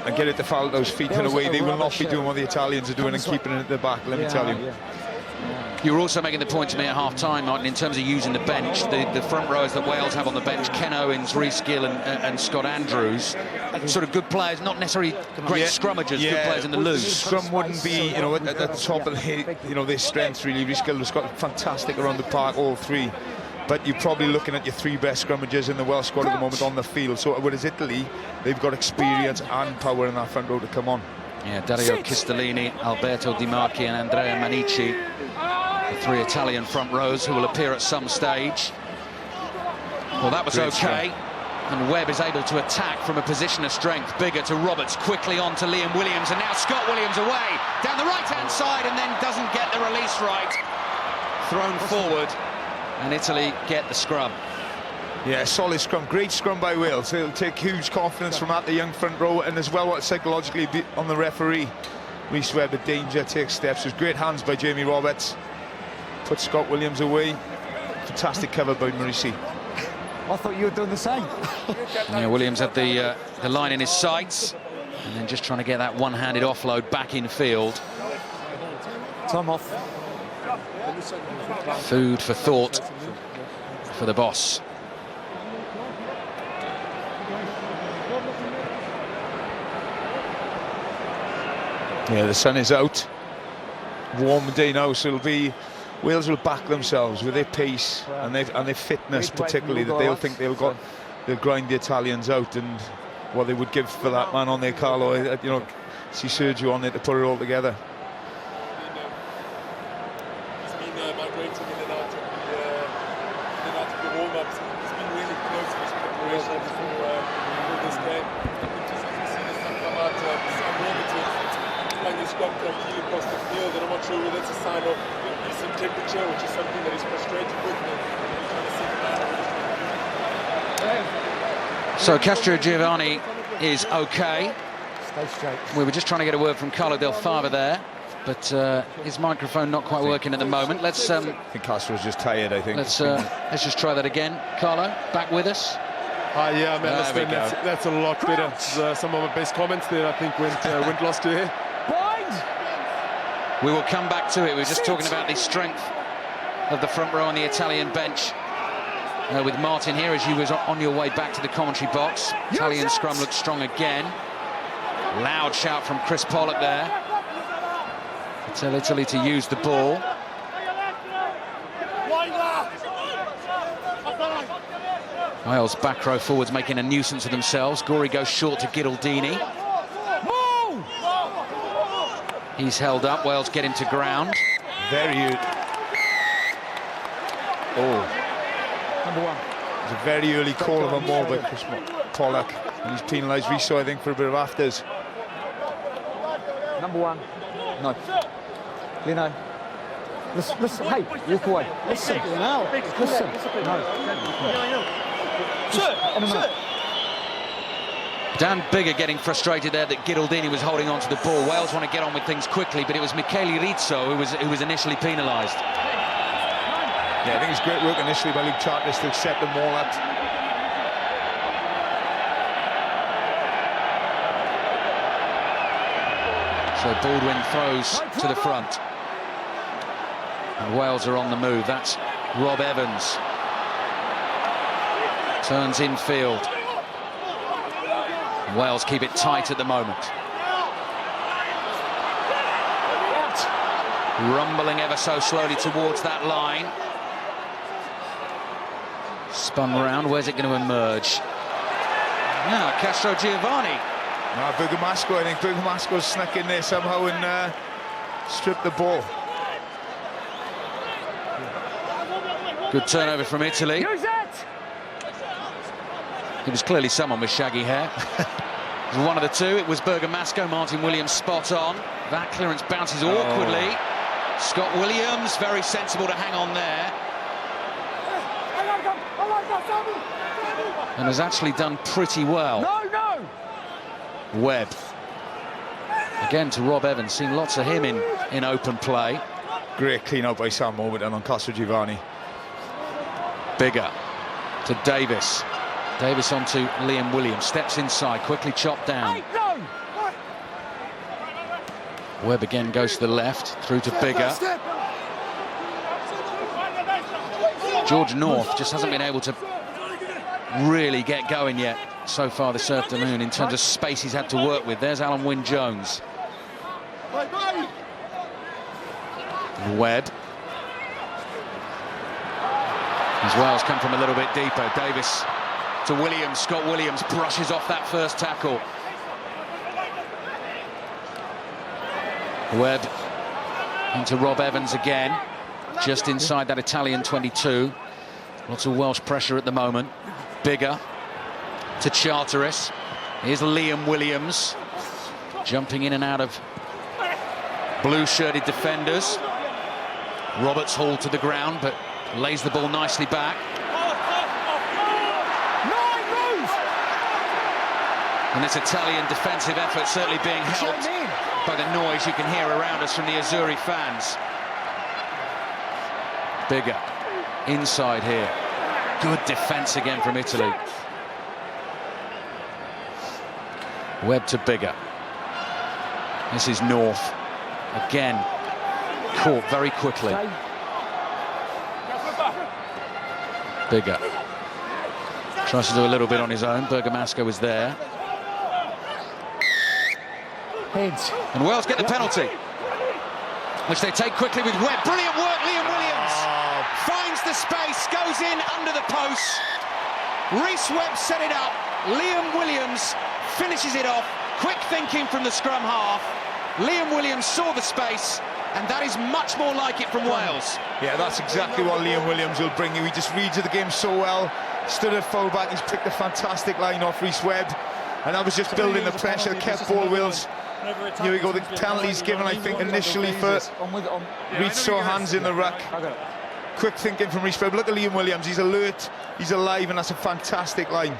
and get it to foul those feet in a way. They will not be doing what the Italians are doing and keeping it at the back, let me tell you. You were also making the point to me at half-time, Martin, in terms of using the bench, the front rowers that Wales have on the bench, Ken Owens, Rhys Gill and Scott Andrews, sort of good players, not necessarily great scrummagers, good players in the loose. Scrum wouldn't be, at the top of their strengths, really. Rhys Gill has got fantastic around the park, all three. But you're probably looking at your 3 best scrummagers in the Welsh squad at the moment on the field. So whereas Italy, they've got experience and power in that front row to come on. Yeah, Dario Chistellini, Alberto Di Marchi and Andrea Manici, the 3 Italian front rows who will appear at some stage. Well, that was great okay. And Webb is able to attack from a position of strength. Bigger to Roberts, quickly on to Liam Williams, and now Scott Williams away, down the right-hand side, and then doesn't get the release right. Thrown forward, and Italy get the scrum. Yeah, solid scrum, great scrum by Wales. They'll take huge confidence from that, the young front row, and as well what psychologically on the referee. Rhys Webb, the danger, takes steps. There's great hands by Jamie Roberts. Puts Scott Williams away. Fantastic cover by Morrissey. I thought you were doing the same. Yeah, Williams had the line in his sights, and then just trying to get that one-handed offload back in field. Time off. Food for thought for the boss. Yeah, the sun is out. Warm day now, so it'll be. Wales will back themselves with their pace and their fitness, particularly, that they'll think they'll grind the Italians out, and what they would give for that man on there, Carlo. You know, see Sergio on there to put it all together. He's been migrating in and out of the warm-ups. He's been really close to his preparation for this game. Just as we see the sun come out, some warm-ups playing his scrum completely across the field, and I'm not sure whether that's a sign of decent temperature, which is something that he's frustrated with. So Castro Giovanni is okay. Stay straight. We were just trying to get a word from Carlo Del Fava there, but his microphone not quite working at the moment. Let's. I think Castro's just tired. I think. Let's just try that again. Carlo, back with us. Yeah, man, listen, that's a lot better. Some of my best comments there, I think, went lost to here. We will come back to it. We were just talking about the strength of the front row on the Italian bench. With Martin here as you was on your way back to the commentary box. Italian scrum looks strong again. Loud shout from Chris Pollock there. Tell Italy to use the ball. Wales back row forwards making a nuisance of themselves. Gorey goes short to Giddildini. He's held up. Wales get into ground. Very. Oh. Number one. It's a very early call of a maul by Chris Pollock, and he's penalised Riso, I think, for a bit of afters. Number one. No. Lino. Listen. Hey, walk away. Listen. Now. Listen. No. Sir. Dan Bigger getting frustrated there that Giddildini was holding on to the ball. Wales want to get on with things quickly, but it was Michele Rizzo who was initially penalised. Yeah, I think it's great work initially by Luke Charteris to set them all up. So Baldwin throws to the front. And Wales are on the move. That's Rob Evans. Turns infield. Wales keep it tight at the moment. Rumbling ever so slowly towards that line. Spun round, where's it going to emerge? Now, Castro Giovanni. Now, Bergamasco, I think Bergamasco's snuck in there somehow and stripped the ball. Good turnover from Italy. It was clearly someone with shaggy hair. It was one of the two. It was Bergamasco. Martin Williams spot on. That clearance bounces awkwardly. Scott Williams, very sensible to hang on there. And has actually done pretty well. Webb. Again to Rob Evans. Seen lots of him in open play. Great clean out by Sam Overton on Castro Giovanni. Bigger to Davis. Davis onto Liam Williams. Steps inside, quickly chopped down. Webb again goes to the left, through to Bigger. George North just hasn't been able to really get going yet so far this afternoon in terms of space he's had to work with. There's Alan Wynne-Jones. Webb. As Wales come from a little bit deeper. Davis to Williams. Scott Williams brushes off that first tackle. Webb into Rob Evans again, just inside that Italian 22. Lots of Welsh pressure at the moment. Bigger to Charteris. Here's Liam Williams, jumping in and out of blue-shirted defenders. Roberts hauled to the ground, but lays the ball nicely back. And this Italian defensive effort certainly being helped by the noise you can hear around us from the Azzurri fans. Bigger inside here. Good defence again from Italy. Webb to Bigger. This is North. Again, caught very quickly. Bigger. Tries to do a little bit on his own. Bergamasco was there. Heads. And Wales get the penalty, which they take quickly with Webb. Brilliant work, Liam Williams. Finds the space, goes in under the post. Rhys Webb set it up. Liam Williams finishes it off. Quick thinking from the scrum half. Liam Williams saw the space, and that is much more like it from Wales. Yeah, that's exactly what Liam Williams will bring you. He just reads the game so well. Stood at fullback, he's picked a fantastic line off Rhys Webb, and that was just building the pressure, kept ball Wales. Here we go, the penalty's given, I think, initially for Rhys saw hands in the ruck. Quick thinking from Rhys Webb. Look at Liam Williams, he's alert, he's alive, and that's a fantastic line.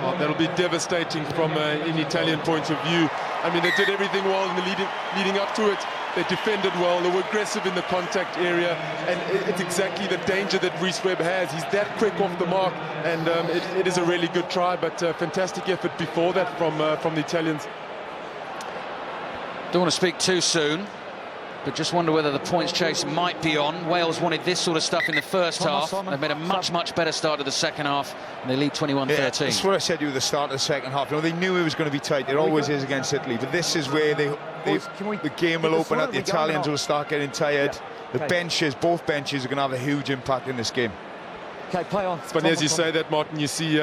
Oh, that'll be devastating from an Italian point of view. I mean, they did everything well in the leading up to it. They defended well, they were aggressive in the contact area, and it's exactly the danger that Rhys Webb has. He's that quick off the mark, and it is a really good try, but fantastic effort before that from the Italians. Don't want to speak too soon, but just wonder whether the points chase might be on. Wales wanted this sort of stuff in the first half. They've made a much better start to the second half, and they lead 21-13. Yeah, that's what I said to you at the start of the second half. You know, they knew it was going to be tight. It always is against Italy, but this is where the game will open up. The Italians will start getting tired. The benches, both benches, are going to have a huge impact in this game. Okay, play on. It's funny as you say that, Martin. You see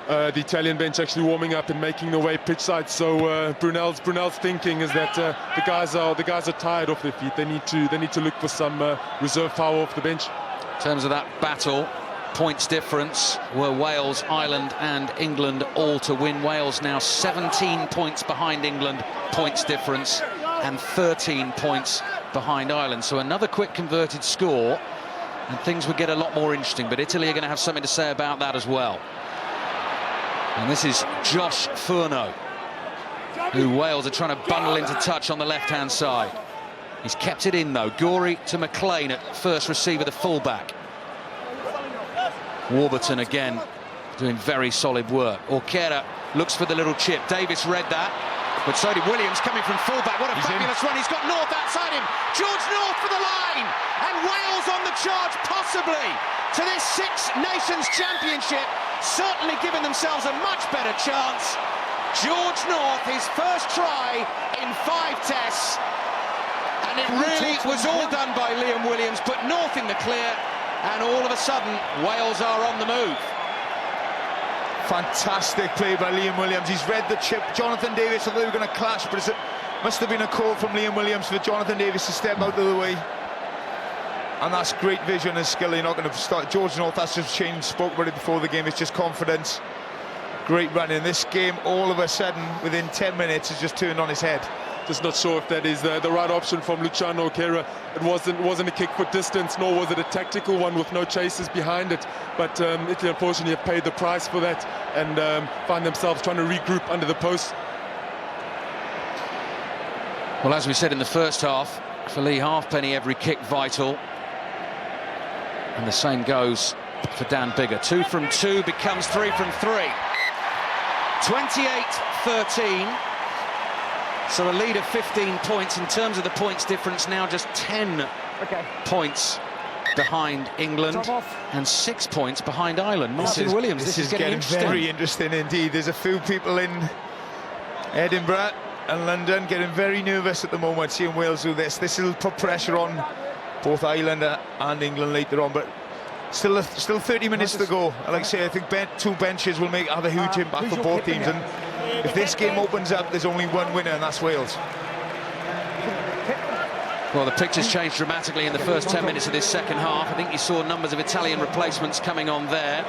the Italian bench actually warming up and making their way pitch side. So Brunel's thinking is that the guys are tired off their feet. They need to look for some reserve power off the bench. In terms of that battle, points difference were Wales, Ireland and England all to win. Wales now 17 points behind England, points difference, and 13 points behind Ireland. So another quick converted score, and things would get a lot more interesting. But Italy are going to have something to say about that as well. And this is Josh Furno, who Wales are trying to bundle into touch on the left-hand side. He's kept it in, though. Gorey to McLean at first receiver, the fullback. Warburton again doing very solid work. Orquera looks for the little chip. Davis read that, but so did Williams coming from fullback. What a fabulous run. He's got North outside him. George North for the line. And Wales on the charge, possibly, to this Six Nations Championship. Certainly giving themselves a much better chance. George North, his first try in 5 tests. And it really was all done by Liam Williams, put North in the clear, and all of a sudden, Wales are on the move. Fantastic play by Liam Williams. He's read the chip. Jonathan Davis, thought they were going to clash, but it must have been a call from Liam Williams for Jonathan Davis to step out of the way. And that's great vision and skill. You're not going to start. George North, that's just changed, spoke about it before the game. It's just confidence. Great run in this game. All of a sudden, within 10 minutes, has just turned on his head. Just not sure if that is the right option from Luciano Orquera. It wasn't a kick for distance, nor was it a tactical one with no chasers behind it. But Italy, unfortunately, have paid the price for that and find themselves trying to regroup under the post. Well, as we said in the first half, for Lee Halfpenny, every kick vital. And the same goes for Dan Bigger. 2 from 2 becomes 3 from 3. 28-13. So a lead of 15 points. In terms of the points difference, now just 10 points behind England and 6 points behind Ireland. Martin Williams, this is getting very interesting indeed. There's a few people in Edinburgh and London getting very nervous at the moment, seeing Wales do this. This will put pressure on both Ireland and England later on, but still 30 minutes to go. Like I say, I think 2 benches will have a huge impact for both teams, and if this game opens up, there's only one winner, and that's Wales. Well, the picture's changed dramatically in the first 10 minutes of this second half. I think you saw numbers of Italian replacements coming on there.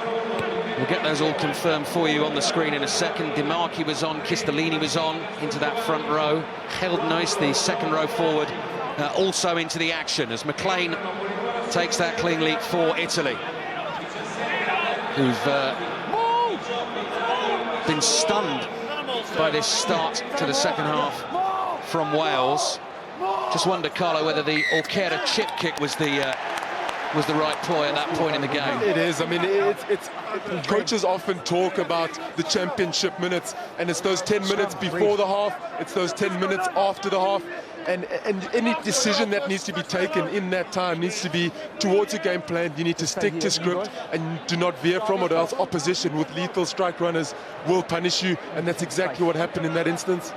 We'll get those all confirmed for you on the screen in a second. Dimarchi was on, Chistellini was on, into that front row. Heldnois, the second row forward, also into the action as McLean takes that clean leap for Italy, who've been stunned by this start to the second half from Wales. Just wonder, Carlo, whether the Orkera chip kick was the right ploy at that point in the game. It is. I mean, coaches often talk about the championship minutes, and it's those 10 minutes before the half, it's those 10 minutes after the half, and any decision that needs to be taken in that time needs to be towards a game plan. You need to stick to script and do not veer from it, or else opposition with lethal strike runners will punish you, and that's exactly what happened in that instance.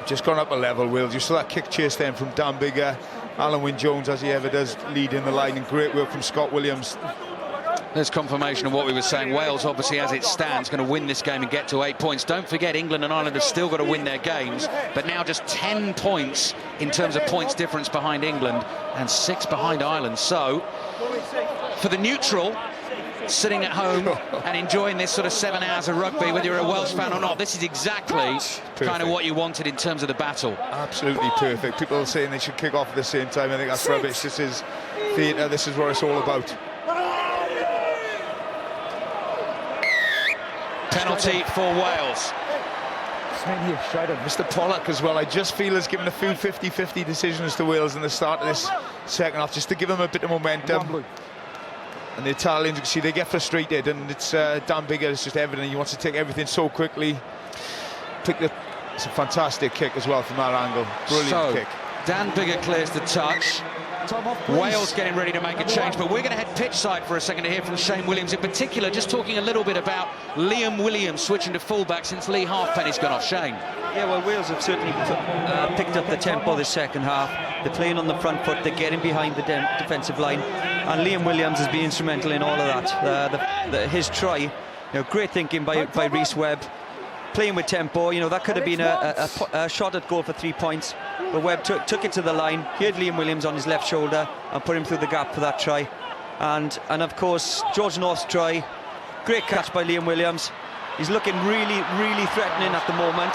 Just gone up a level, Will. You saw that kick chase then from Dan Biggar. Alan Wynne-Jones, as he ever does, leading the line, and great work from Scott Williams. There's confirmation of what we were saying. Wales, obviously, as it stands, going to win this game and get to 8 points. Don't forget, England and Ireland have still got to win their games, but now just 10 points in terms of points difference behind England and 6 behind Ireland. So, for the neutral, sitting at home and enjoying this sort of 7 hours of rugby, whether you're a Welsh fan or not, this is exactly kind of what you wanted in terms of the battle. Absolutely perfect. People are saying they should kick off at the same time. I think that's rubbish. This is theatre. This is what it's all about. Penalty for Wales. Mr. Pollock as well, I just feel, has given a few 50-50 decisions to Wales in the start of this second half, just to give them a bit of momentum. And the Italians, you can see, they get frustrated, and it's Dan Biggar, it's just evident he wants to take everything so quickly. It's a fantastic kick as well from that angle. Brilliant kick. Dan Biggar clears the touch. Wales getting ready to make a change, but we're going to head pitch side for a second to hear from Shane Williams in particular, just talking a little bit about Liam Williams switching to fullback since Lee Halfpenny's gone off. Shane. Yeah, well, Wales have certainly picked up the tempo this second half. They're playing on the front foot, they're getting behind the defensive line, and Liam Williams has been instrumental in all of that. His try, great thinking by Rhys Webb, playing with tempo. That could have been a shot at goal for 3 points, but Webb took it to the line. He had Liam Williams on his left shoulder and put him through the gap for that try. And of course, George North's try, great catch by Liam Williams. He's looking really, really threatening at the moment.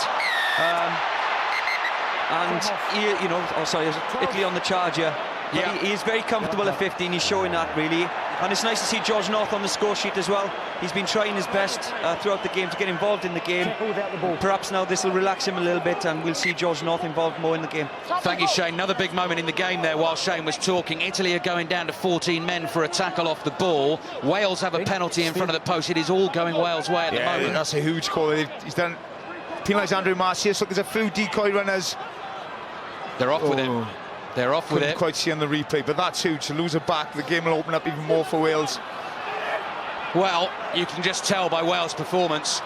Italy on the charge here. Yeah, he's very comfortable at 15. He's showing that, really, and it's nice to see George North on the score sheet as well. He's been trying his best throughout the game to get involved in the game. Perhaps now this will relax him a little bit, and we'll see George North involved more in the game. Thank you, Shane. Another big moment in the game there while Shane was talking. Italy are going down to 14 men for a tackle off the ball. Wales have a penalty in front of the post. It is all going Wales' way at the moment. That's a huge call. He's done penalised Andrew Marcius. Look, there's a few decoy runners. They're off with him. They're off with it. Couldn't quite see on the replay, but that's huge. To lose it back, the game will open up even more for Wales. Well, you can just tell by Wales' performance,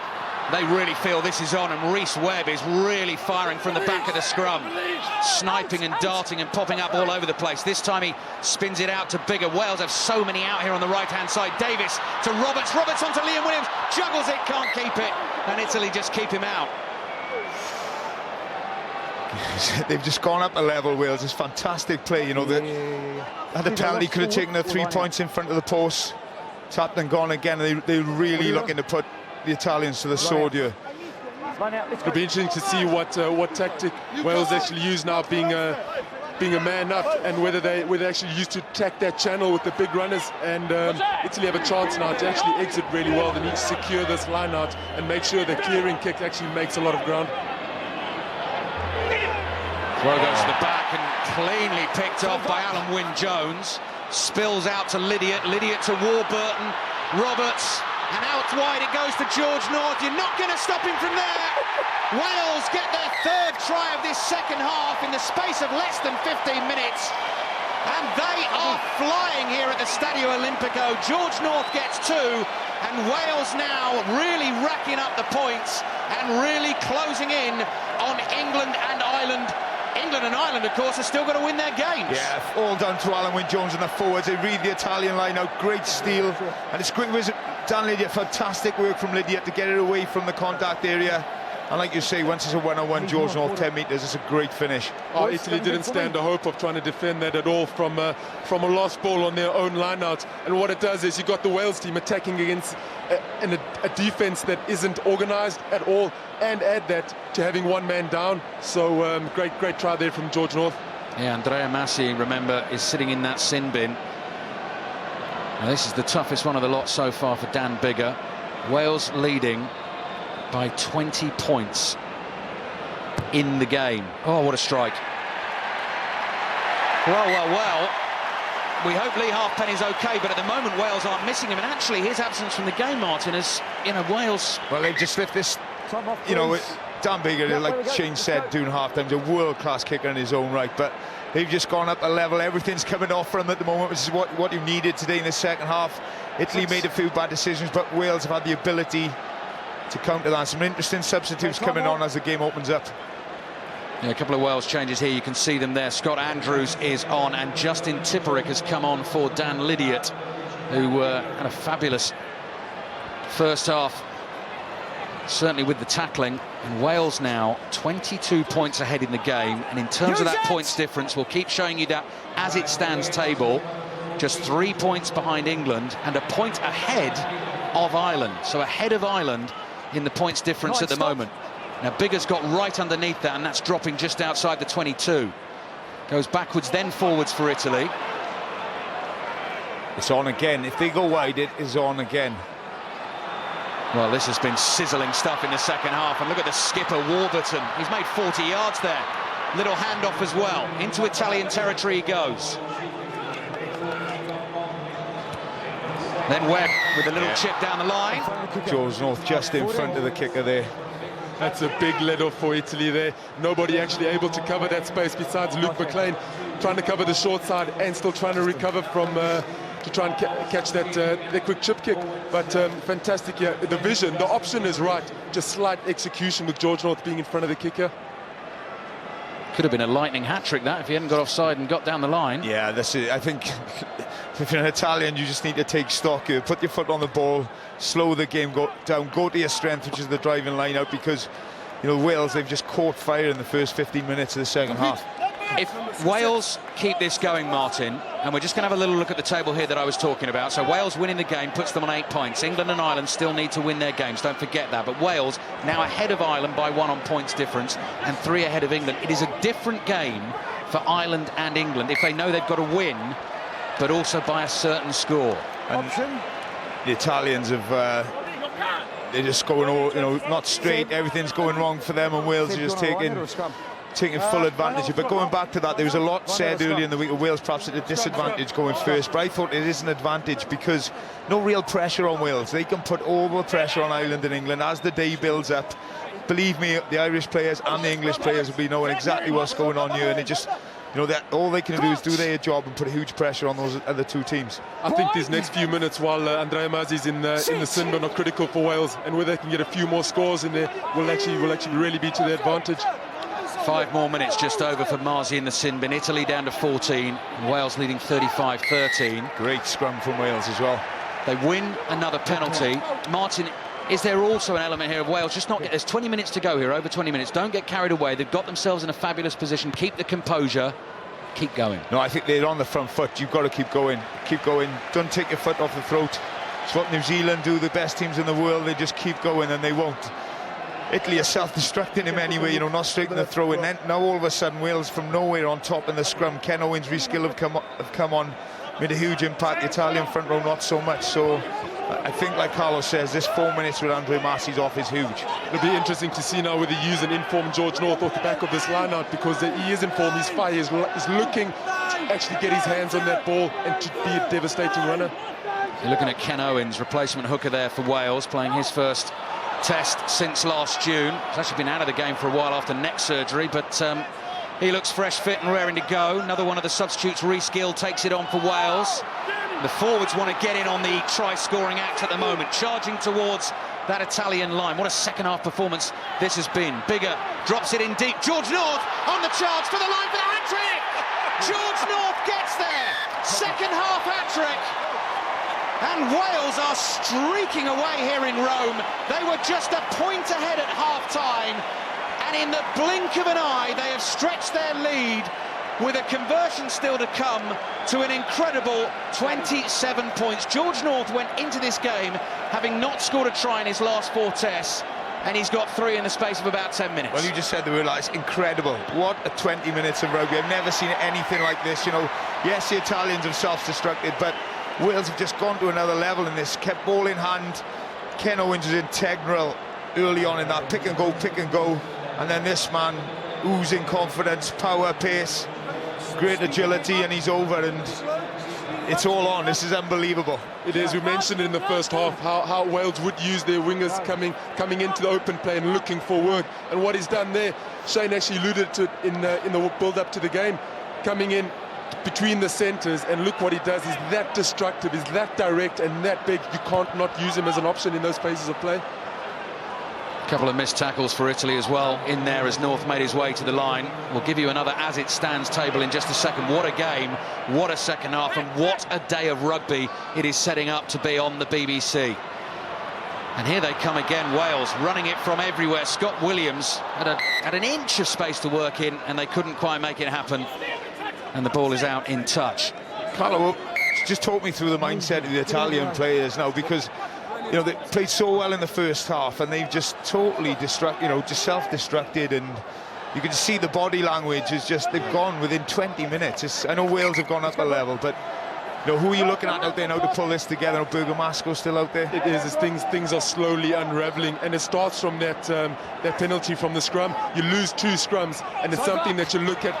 they really feel this is on, and Rhys Webb is really firing from the back of the scrum, sniping and darting and popping up all over the place. This time he spins it out to Biggar. Wales have so many out here on the right-hand side. Davis to Roberts. Roberts onto Liam Williams. Juggles it, can't keep it, and Italy just keep him out. They've just gone up a level, Wales. It's fantastic play, Had a penalty, could have taken the 3 points in front of the post. Tapped and gone again. They're really looking to put the Italians to the sword here. It'll be interesting to see what tactic Wales actually use now, being a man up, and whether they actually used to attack that channel with the big runners. And Italy have a chance now to actually exit really well. They need to secure this line out and make sure the clearing kick actually makes a lot of ground. Well, goes to the back and cleanly picked off by Alan Wynne-Jones. Spills out to Lydiate, Lydiate to Warburton, Roberts, and out wide it goes to George North. You're not going to stop him from there. Wales get their third try of this second half in the space of less than 15 minutes. And they are flying here at the Stadio Olimpico. George North gets 2, and Wales now really racking up the points and really closing in on England and Ireland. England and Ireland, of course, are still going to win their games. Yeah, all down to Alan Wynne-Jones and the forwards. They read the Italian line out. Great steal. And it's great. Dan Lydiate, fantastic work from Lydiate to get it away from the contact area. And like you say, once it's a one-on-one, George North, 10 metres, it's a great finish. Oh, Italy didn't stand a hope of trying to defend that at all from a lost ball on their own line-out. And what it does is you got the Wales team attacking against a defence that isn't organised at all, and add that to having one man down. So great try there from George North. Yeah, Andrea Massi, remember, is sitting in that sin bin. Now, this is the toughest one of the lot so far for Dan Biggar. Wales leading by 20 points in the game. Oh, what a strike. Well. We hope Lee Halfpenny's okay, but at the moment Wales aren't missing him, and actually his absence from the game, Martin, is, you know, Wales... Well, they've just left this, you know, Dan Bigger, like Shane said, doing half-time, is a world-class kicker in his own right, but they've just gone up a level. Everything's coming off for them at the moment, which is what you needed today in the second half. Italy made a few bad decisions, but Wales have had the ability to counter that. Some interesting substitutes coming on as the game opens up. Yeah, a couple of Wales changes here, you can see them there. Scott Andrews is on, and Justin Tipperick has come on for Dan Lydiot, who had a fabulous first half, certainly with the tackling. And Wales now 22 points ahead in the game, and in terms of that points difference, we'll keep showing you that as it stands table, just 3 points behind England and a point ahead of Ireland. So ahead of Ireland in the points difference at the moment. Now Bigger's got right underneath that, and that's dropping just outside the 22. Goes backwards then forwards for Italy. It's on again. If they go wide, it is on again. Well, this has been sizzling stuff in the second half, and look at the skipper Warburton. He's made 40 yards there. Little handoff as well. Into Italian territory he goes. Then Webb with a little chip down the line. George North just in front of the kicker there. That's a big let-off for Italy there. Nobody actually able to cover that space besides Luke McLean, trying to cover the short side and still trying to recover from to try and catch that the quick chip kick. But fantastic, yeah. The vision, the option is right. Just slight execution with George North being in front of the kicker. Could have been a lightning hat-trick, that, if he hadn't got offside and got down the line. Yeah, this is, I think, if you're an Italian, you just need to take stock. You put your foot on the ball, slow the game down, go to your strength, which is the driving line out, because, you know, Wales, they've just caught fire in the first 15 minutes of the second half. If Wales keep this going, Martin, and we're just going to have a little look at the table here that I was talking about. So Wales winning the game puts them on 8 points. England and Ireland still need to win their games, don't forget that. But Wales now ahead of Ireland by 1 on points difference and 3 ahead of England. It is a different game for Ireland and England if they know they've got to win, but also by a certain score. And the Italians have they're just going all, you know, not straight. Everything's going wrong for them, and Wales are just taking full advantage of it. But going back to that, there was a lot said earlier in the week of Wales perhaps at a disadvantage going first, but I thought it is an advantage because no real pressure on Wales. They can put over pressure on Ireland and England as the day builds up. Believe me, the Irish players and the English players will be knowing exactly what's going on here, and it just, you know, that all they can do is do their job and put a huge pressure on those other two teams. I think these next few minutes, while Andrea Mazzi's in the sin bin, are critical for Wales, and whether they can get a few more scores in there will actually really be to their advantage. 5 more minutes just over for Marzi in the sin bin. Italy down to 14, Wales leading 35-13. Great scrum from Wales as well. They win another penalty. Martin, is there also an element here of Wales just not get... There's 20 minutes to go here, over 20 minutes. Don't get carried away. They've got themselves in a fabulous position. Keep the composure. Keep going. No, I think they're on the front foot. You've got to keep going. Keep going. Don't take your foot off the throat. It's what New Zealand do, the best teams in the world. They just keep going, and they won't. Italy are self-destructing him anyway, you know, not straight in the throw. And then now all of a sudden Wales from nowhere on top in the scrum. Ken Owen's reskill have come on, made a huge impact. The Italian front row not so much. So I think, like Carlos says, this 4 minutes with Andre Massi's off is huge. It'll be interesting to see now whether they use an informed George North off the back of this line-out, because he is informed. He's fire. He's looking to actually get his hands on that ball and to be a devastating runner. You're looking at Ken Owens, replacement hooker there for Wales, playing his first test since last June. He's actually been out of the game for a while after neck surgery, but he looks fresh, fit and raring to go. Another one of the substitutes, Reskill, takes it on for Wales. The forwards want to get in on the try-scoring act at the moment, charging towards that Italian line. What a second-half performance this has been. Bigger drops it in deep. George North on the charge for the line for the hat-trick! George North gets there! Second-half hat-trick! And Wales are streaking away here in Rome. They were just a point ahead at half-time, and in the blink of an eye, they have stretched their lead with a conversion still to come to an incredible 27 points. George North went into this game having not scored a try in his last 4 tests, and he's got 3 in the space of about 10 minutes. Well, you just said the word, like, it's incredible. What a 20 minutes of rugby. I've never seen anything like this. You know, yes, the Italians have self-destructed, but Wales have just gone to another level in this, kept ball in hand. Ken Owens is integral early on in that pick and go, and then this man oozing confidence, power, pace, great agility, and he's over, and it's all on. This is unbelievable. It is. We mentioned it in the first half how Wales would use their wingers coming into the open play and looking for work, and what he's done there, Shane actually alluded to it in the build-up to the game, coming in between the centres, and look what he does. He's that destructive, he's that direct and that big. You can't not use him as an option in those phases of play. A couple of missed tackles for Italy as well in there as North made his way to the line. We'll give you another as it stands table in just a second. What a game, what a second half, and what a day of rugby it is setting up to be on the BBC. And here they come again, Wales running it from everywhere. Scott Williams had an inch of space to work in, and they couldn't quite make it happen. And the ball is out in touch. Carlo, just talk me through the mindset of the Italian players now, because you know they played so well in the first half, and they've just totally just self-destructed, and you can see the body language is just, they've gone within 20 minutes. I know Wales have gone up a level, but you know, who are you looking at out there now to pull this together? Bergamasco's still out there. It is. Things are slowly unraveling, and it starts from that penalty from the scrum. You lose 2 scrums, and it's something that you look at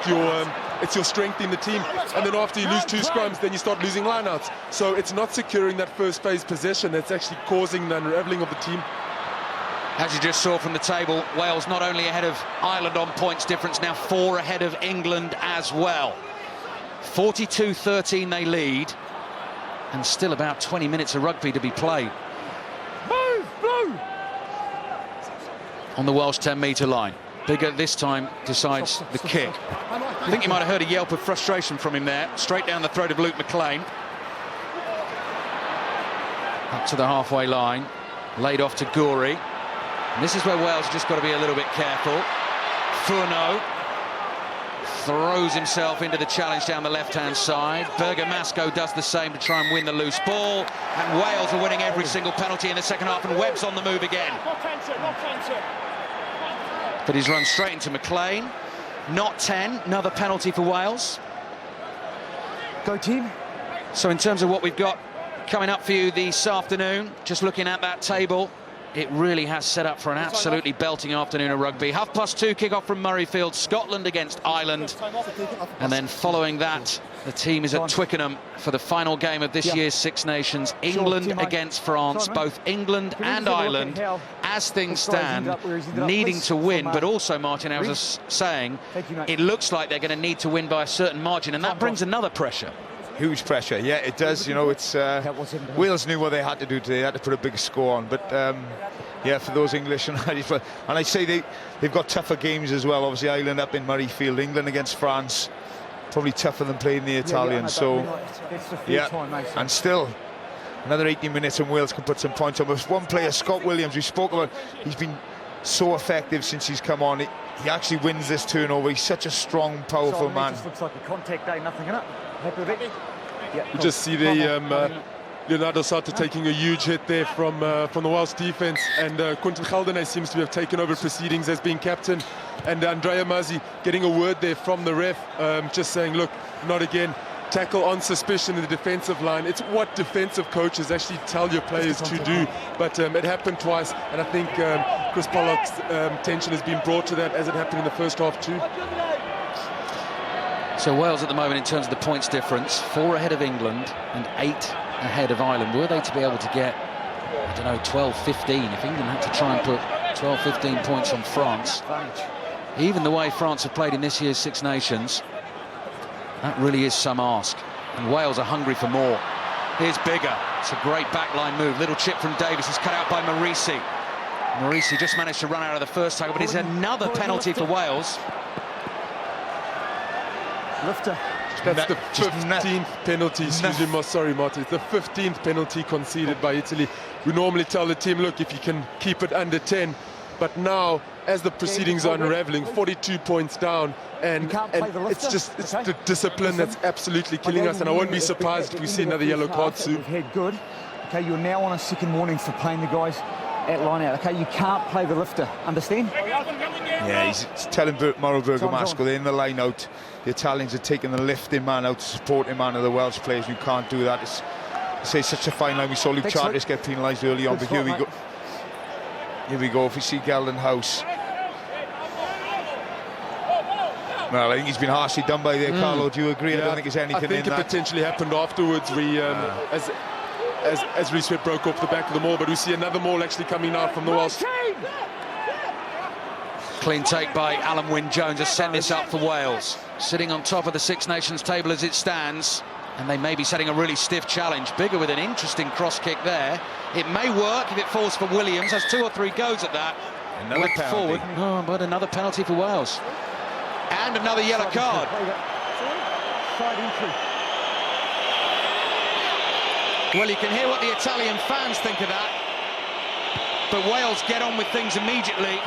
it's your strength in the team. And then after you lose 2 scrums, then you start losing lineouts. So it's not securing that first phase possession. It's actually causing the unraveling of the team. As you just saw from the table, Wales not only ahead of Ireland on points difference, now 4 ahead of England as well. 42-13 they lead, and still about 20 minutes of rugby to be played. Move, blue! On the Welsh 10-metre line. Bigger this time decides the kick. I think you might have heard a yelp of frustration from him there, straight down the throat of Luke McLean. Up to the halfway line, laid off to Gorey. And this is where Wales just got to be a little bit careful. Furno throws himself into the challenge down the left-hand side. Bergamasco does the same to try and win the loose ball. And Wales are winning every single penalty in the second half, and Webb's on the move again. But he's run straight into McLean. Not 10, another penalty for Wales. Go team. So in terms of what we've got coming up for you this afternoon, just looking at that table, it really has set up for an absolutely belting afternoon of rugby. 2:30 kick-off from Murrayfield, Scotland against Ireland. And then following that, the team is at Twickenham for the final game of this year's Six Nations. England against France, both England and Ireland, as things stand, needing to win. But also, Martin, I was saying, it looks like they're going to need to win by a certain margin, and that brings another pressure. Huge pressure, yeah, it does. You know, it's Wales knew what they had to do today. They had to put a big score on, but yeah, for those English and Irish, and I say they've got tougher games as well. Obviously, Ireland up in Murrayfield, England against France, probably tougher than playing the Italians. So yeah, and still another 80 minutes, and Wales can put some points on. There's one player, Scott Williams, we spoke about. He's been so effective since he's come on. He actually wins this turnover. He's such a strong, powerful man. Just looks like a contact day, nothing in it. Happy with it? Yeah, You just see the Leonardo Sata taking a huge hit there from the Welsh defence, and Quinton Geldenhuys seems to have taken over proceedings as being captain, and Andrea Mazzi getting a word there from the ref, just saying, look, not again. Tackle on suspicion in the defensive line. It's what defensive coaches actually tell your players to do, but it happened twice, and I think Chris Pollock's attention has been brought to that, as it happened in the first half too. So Wales at the moment, in terms of the points difference, 4 ahead of England and 8 ahead of Ireland. Were they to be able to get, I don't know, 12, 15, if England had to try and put 12, 15 points on France, even the way France have played in this year's Six Nations, that really is some ask. And Wales are hungry for more. Here's Bigger. It's a great backline move. Little chip from Davis is cut out by Morisi. Morisi just managed to run out of the first tackle, but it's another penalty for Wales. Lifter. That's the 15th penalty, excuse me, sorry Martin, it's the 15th penalty conceded by Italy. We normally tell the team, look, if you can keep it under 10, but now, as the proceedings are unraveling, 42 points down, and it's the discipline that's absolutely killing us, and I won't be surprised if we see another yellow card soon. We've had good. Okay, you're now on a second warning for playing the guys at line out. Okay, you can't play the lifter, understand? Yeah, he's telling Mauro Bergamasco, they're in the line out. The Italians are taking the lifting man out, supporting man of the Welsh players. You can't do that. It's such a fine line. We saw Luke Charteris get penalised early on, but here we go. Here we go, if we see Gelden House. Well, I think he's been harshly done by there, Carlo. Do you agree? Yeah, I don't think there's anything in that. I think it potentially happened afterwards. As Reece Webb broke off the back of the maul, but we see another maul actually coming out from the Welsh. Clean take by Alan Wynne-Jones has set this up for Wales. Sitting on top of the Six Nations table as it stands, and they may be setting a really stiff challenge. Bigger with an interesting cross kick there. It may work if it falls for Williams. Has 2 or 3 goes at that. Another penalty. Forward. Oh, but another penalty for Wales. And another yellow card. Well, you can hear what the Italian fans think of that. But Wales get on with things immediately.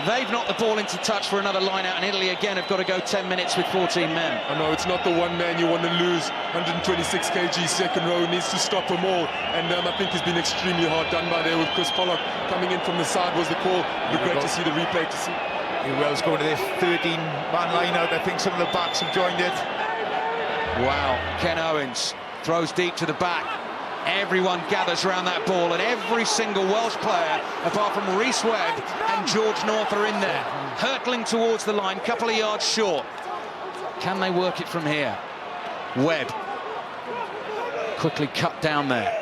They've knocked the ball into touch for another line out, and Italy again have got to go 10 minutes with 14 men. I know it's not the one man you want to lose. 126 kg second row needs to stop them all, and I think he's been extremely hard done by there with Chris Pollock coming in from the side was the call. It'd be great to see the replay to see. Wales going to this 13-man line out. I think some of the backs have joined it. Wow, Ken Owens throws deep to the back. Everyone gathers around that ball, and every single Welsh player, apart from Reece Webb and George North, are in there, hurtling towards the line, couple of yards short. Can they work it from here? Webb quickly cut down there.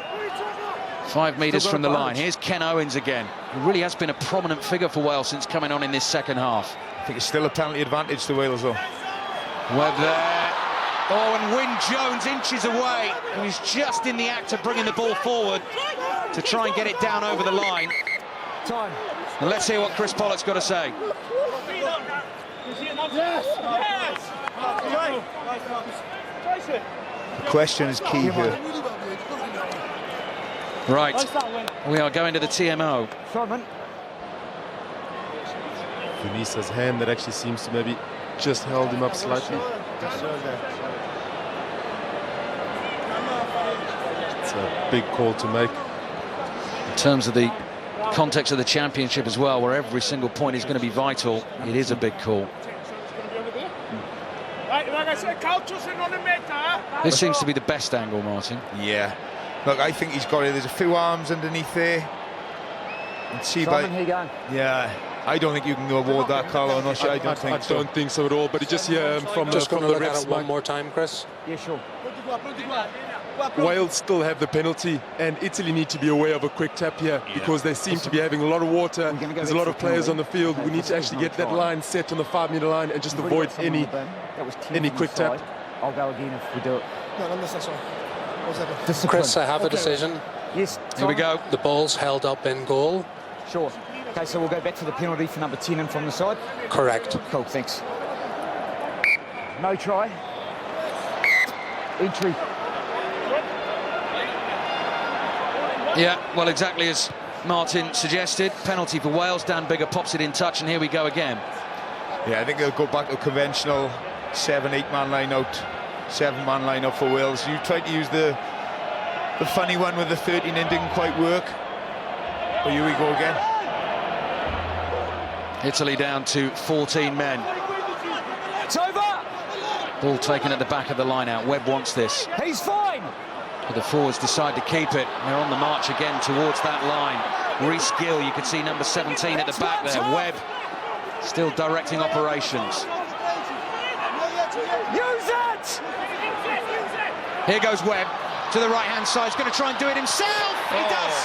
5 metres from the line. Here's Ken Owens again, who really has been a prominent figure for Wales since coming on in this second half. I think it's still a penalty advantage to Wales, though. Webb there. Oh, and Wynne-Jones inches away. He was just in the act of bringing the ball forward to try and get it down over the line. Time. And let's hear what Chris Pollock's got to say. Question is key here. Right, we are going to the TMO. Simon. Venisa's hand that actually seems to maybe just held him up slightly. It's a big call to make. In terms of the context of the championship as well, where every single point is going to be vital, it is a big call. This seems to be the best angle, Martin. Yeah. Look, I think he's got it. There's a few arms underneath there. And see Simon, here you go. Yeah. I don't think you can award that, Carlo. I'm not sure. I don't think so at all. But just here from just from going to the look at refs it one more time, Chris. Yeah, sure. Wales still have the penalty, and Italy need to be aware of a quick tap here because they seem to be having a lot of water. There's a lot of players on the field. We need to actually get that line set on the 5-metre line and just avoid any quick tap. I'll go again if we do it. Chris, I have a decision. Yes. Here we go. The ball's held up in goal. Sure. Okay, so we'll go back to the penalty for number 10 and from the side. Correct. Cool, thanks. No try. Entry. Yeah, well, exactly as Martin suggested. Penalty for Wales. Dan Biggar pops it in touch, and here we go again. Yeah, I think they'll go back to conventional 7-8-man line out, 7-man line out for Wales. You tried to use the funny one with the 13 and didn't quite work. But here we go again. Italy down to 14 men. It's over. Ball taken at the back of the line out. Webb wants this. He's fine. But the forwards decide to keep it. They're on the march again towards that line. Reece Gill, you can see number 17 at the back there. Webb still directing operations. Use it. Here goes Webb to the right-hand side. He's going to try and do it himself. He does.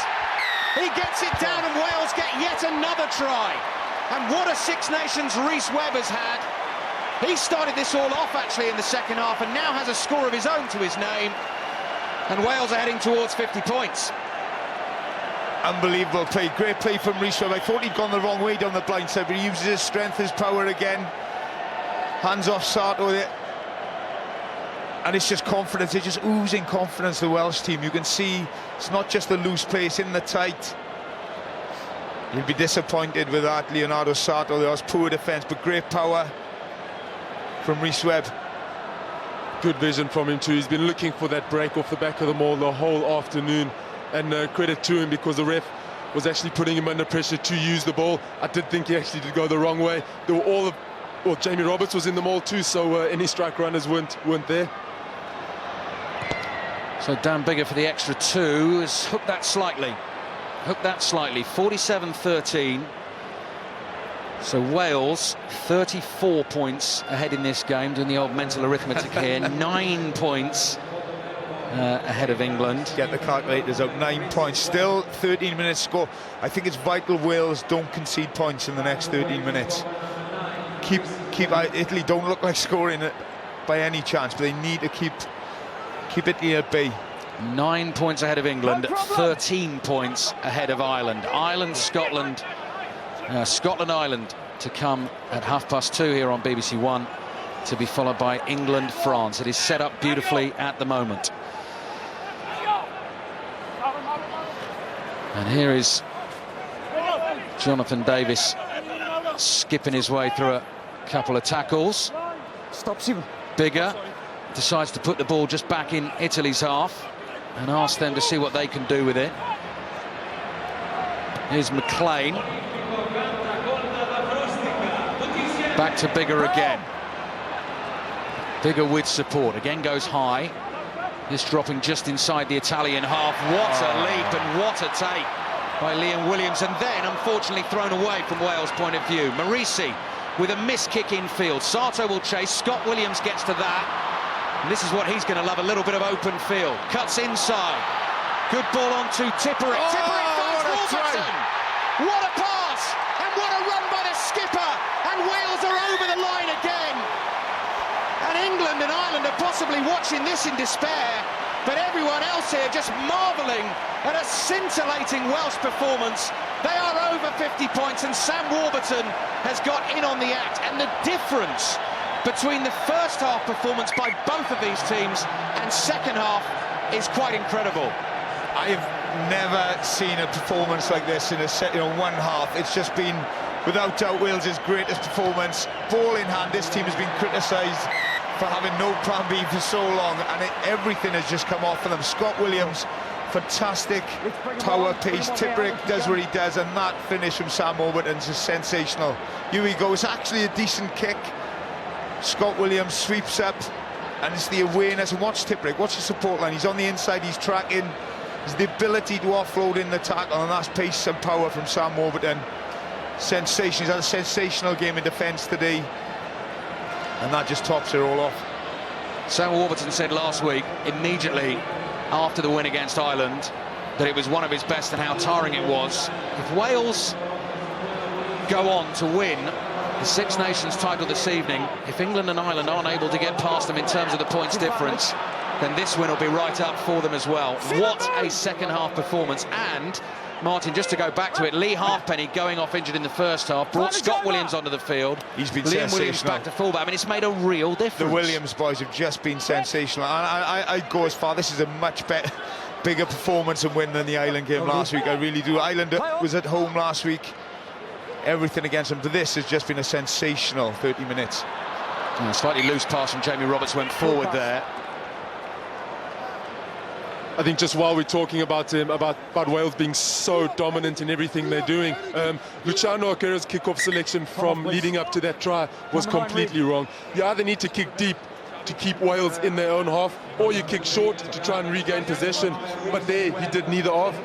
He gets it down, and Wales get yet another try. And what a Six Nations Reece Webb has had. He started this all off actually in the second half and now has a score of his own to his name. And Wales are heading towards 50 points. Unbelievable play, great play from Reece Webb. I thought he'd gone the wrong way down the blind side, but he uses his strength, his power again. Hands off Sato there. And it's just confidence, it's just oozing confidence, the Welsh team. You can see it's not just the loose play, it's in the tight. You'll be disappointed with that, Leonardo Sato. There was poor defence, but great power from Reece Webb. Good vision from him too. He's been looking for that break off the back of the maul the whole afternoon. And credit to him because the ref was actually putting him under pressure to use the ball. I did think he actually did go the wrong way. There were Jamie Roberts was in the maul too, so any strike runners weren't there. So Dan Biggar for the extra 2 has hooked that slightly. hook that slightly. 47-13. So Wales 34 points ahead in this game, doing the old mental arithmetic here. 9 points ahead of England. Get the calculators up. 9 points. Still 13 minutes score. I think it's vital Wales don't concede points in the next 13 minutes. Italy don't look like scoring it by any chance, but they need to keep Italy at bay. 9 points ahead of England, 13 points ahead of Ireland. Scotland, Ireland to come at 2:30 here on BBC One, to be followed by England, France. It is set up beautifully at the moment. And here is Jonathan Davis skipping his way through a couple of tackles. Stops him. Bigger decides to put the ball just back in Italy's half and ask them to see what they can do with it. Here's McLean. Back to Bigger again. Bigger with support. Again goes high. This dropping just inside the Italian half. What a leap and what a take by Liam Williams. And then, unfortunately, thrown away from Wales' point of view. Marisi with a missed kick infield. Sato will chase. Scott Williams gets to that. And this is what he's going to love, a little bit of open field. Cuts inside. Good ball on to Tipperick. Tipperick finds Warburton. What a pass! And what a run by the skipper! And Wales are over the line again. And England and Ireland are possibly watching this in despair, but everyone else here just marvelling at a scintillating Welsh performance. They are over 50 points, and Sam Warburton has got in on the act. And the difference between the first half performance by both of these teams and second half is quite incredible. I've never seen a performance like this in one half. It's just been, without doubt, Wales' greatest performance. Ball in hand, this team has been criticised for having no plan B for so long, and everything has just come off for them. Scott Williams, fantastic power pace. Tipperick does what he does, and that finish from Sam Warburton's is sensational. Here we go. It's actually a decent kick. Scott Williams sweeps up, and it's the awareness. And watch Tipperick, watch the support line. He's on the inside, he's tracking. It's the ability to offload in the tackle, and that's pace and power from Sam Warburton. Sensation. He's had a sensational game in defence today, and that just tops it all off. Sam Warburton said last week, immediately after the win against Ireland, that it was one of his best and how tiring it was. If Wales go on to win the Six Nations title this evening, if England and Ireland aren't able to get past them in terms of the points difference, then this win will be right up for them as well. What a second half performance. And Martin, just to go back to it, Lee Halfpenny going off injured in the first half, brought Scott Williams onto the field. He's been Liam sensational. Williams back to fullback. I mean, it's made a real difference. The Williams boys have just been sensational. I'd go as far, this is a much bigger performance and win than the Ireland game last week. I really do. Ireland was at home last week. Everything against them. But this has just been a sensational 30 minutes. Yeah, slightly loose pass from Jamie Roberts went forward there. I think just while we're talking about Wales being so dominant in everything they're doing, Luciano O'Keefe's kickoff selection from leading up to that try was completely wrong. You either need to kick deep to keep Wales in their own half, or you kick short to try and regain possession, but there he did neither of.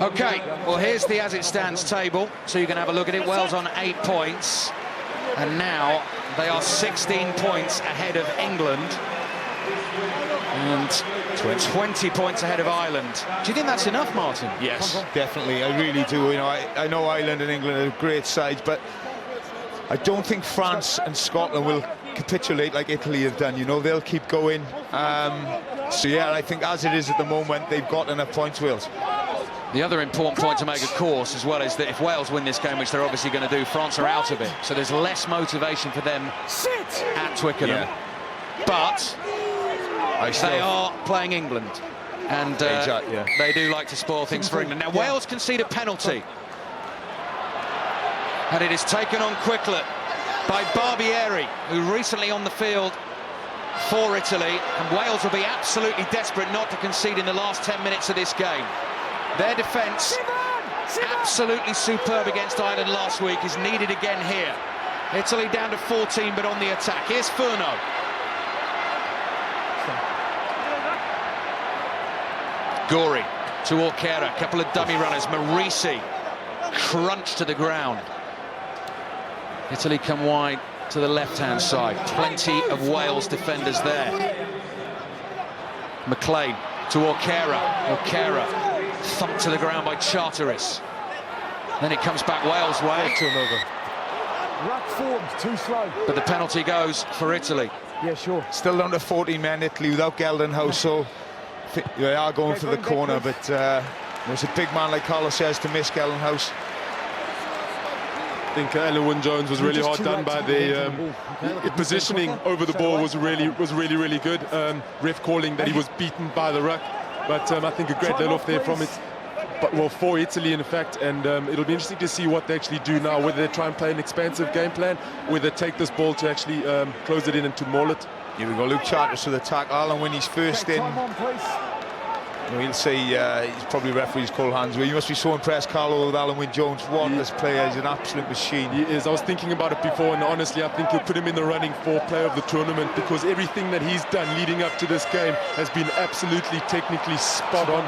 OK, well, here's the as it stands table, so you can have a look at it. Wales on 8 points, and now they are 16 points ahead of England and 20 points ahead of Ireland. Do you think that's enough, Martin? Yes, definitely. I really do. You know, I know Ireland and England are great sides, but I don't think France and Scotland will capitulate like Italy have done. You know, they'll keep going. So yeah, I think as it is at the moment, they've got enough points, Wales. The other important point to make, of course, as well, is that if Wales win this game, which they're obviously going to do, France are out of it. So there's less motivation for them at Twickenham. Yeah. But they are playing England, and they do like to spoil things for England. Now, Wales concede a penalty, and it is taken on quickly by Barbieri, who recently on the field for Italy, and Wales will be absolutely desperate not to concede in the last 10 minutes of this game. Their defence, absolutely superb against Ireland last week, is needed again here. Italy down to 14, but on the attack. Here's Furno. Gorey to Orkera, a couple of dummy runners. Marisi crunched to the ground. Italy come wide to the left-hand side. Plenty of Wales defenders there. McLean to Orkera. Orkera thumped to the ground by Charteris. Then it comes back Wales' way. Ruck forward, too slow. But the penalty goes for Italy. Yeah, sure. Still down to 14 men, Italy, without Geldenhouse, so they are going for the corner, but there's a big man, like Carlos says, to miss Geldenhouse. I think Alan Wynne-Jones was really hard done by the positioning over the ball was really good. Ref calling that he was beaten by the ruck, but I think a great let-off there from it. But, well, for Italy, in fact, and it'll be interesting to see what they actually do now, whether they try and play an expansive game plan, or whether they take this ball to actually close it in and to maul it. Here we go, Luke Charteris with the tackle. Alan Wynne, he's first in. We'll say he's probably referee's cold hands. You must be so impressed, Carlo, with Alan Wynne-Jones. Wondrous player, he's an absolute machine. He is. I was thinking about it before, and honestly, I think you'll put him in the running for player of the tournament, because everything that he's done leading up to this game has been absolutely technically spot on.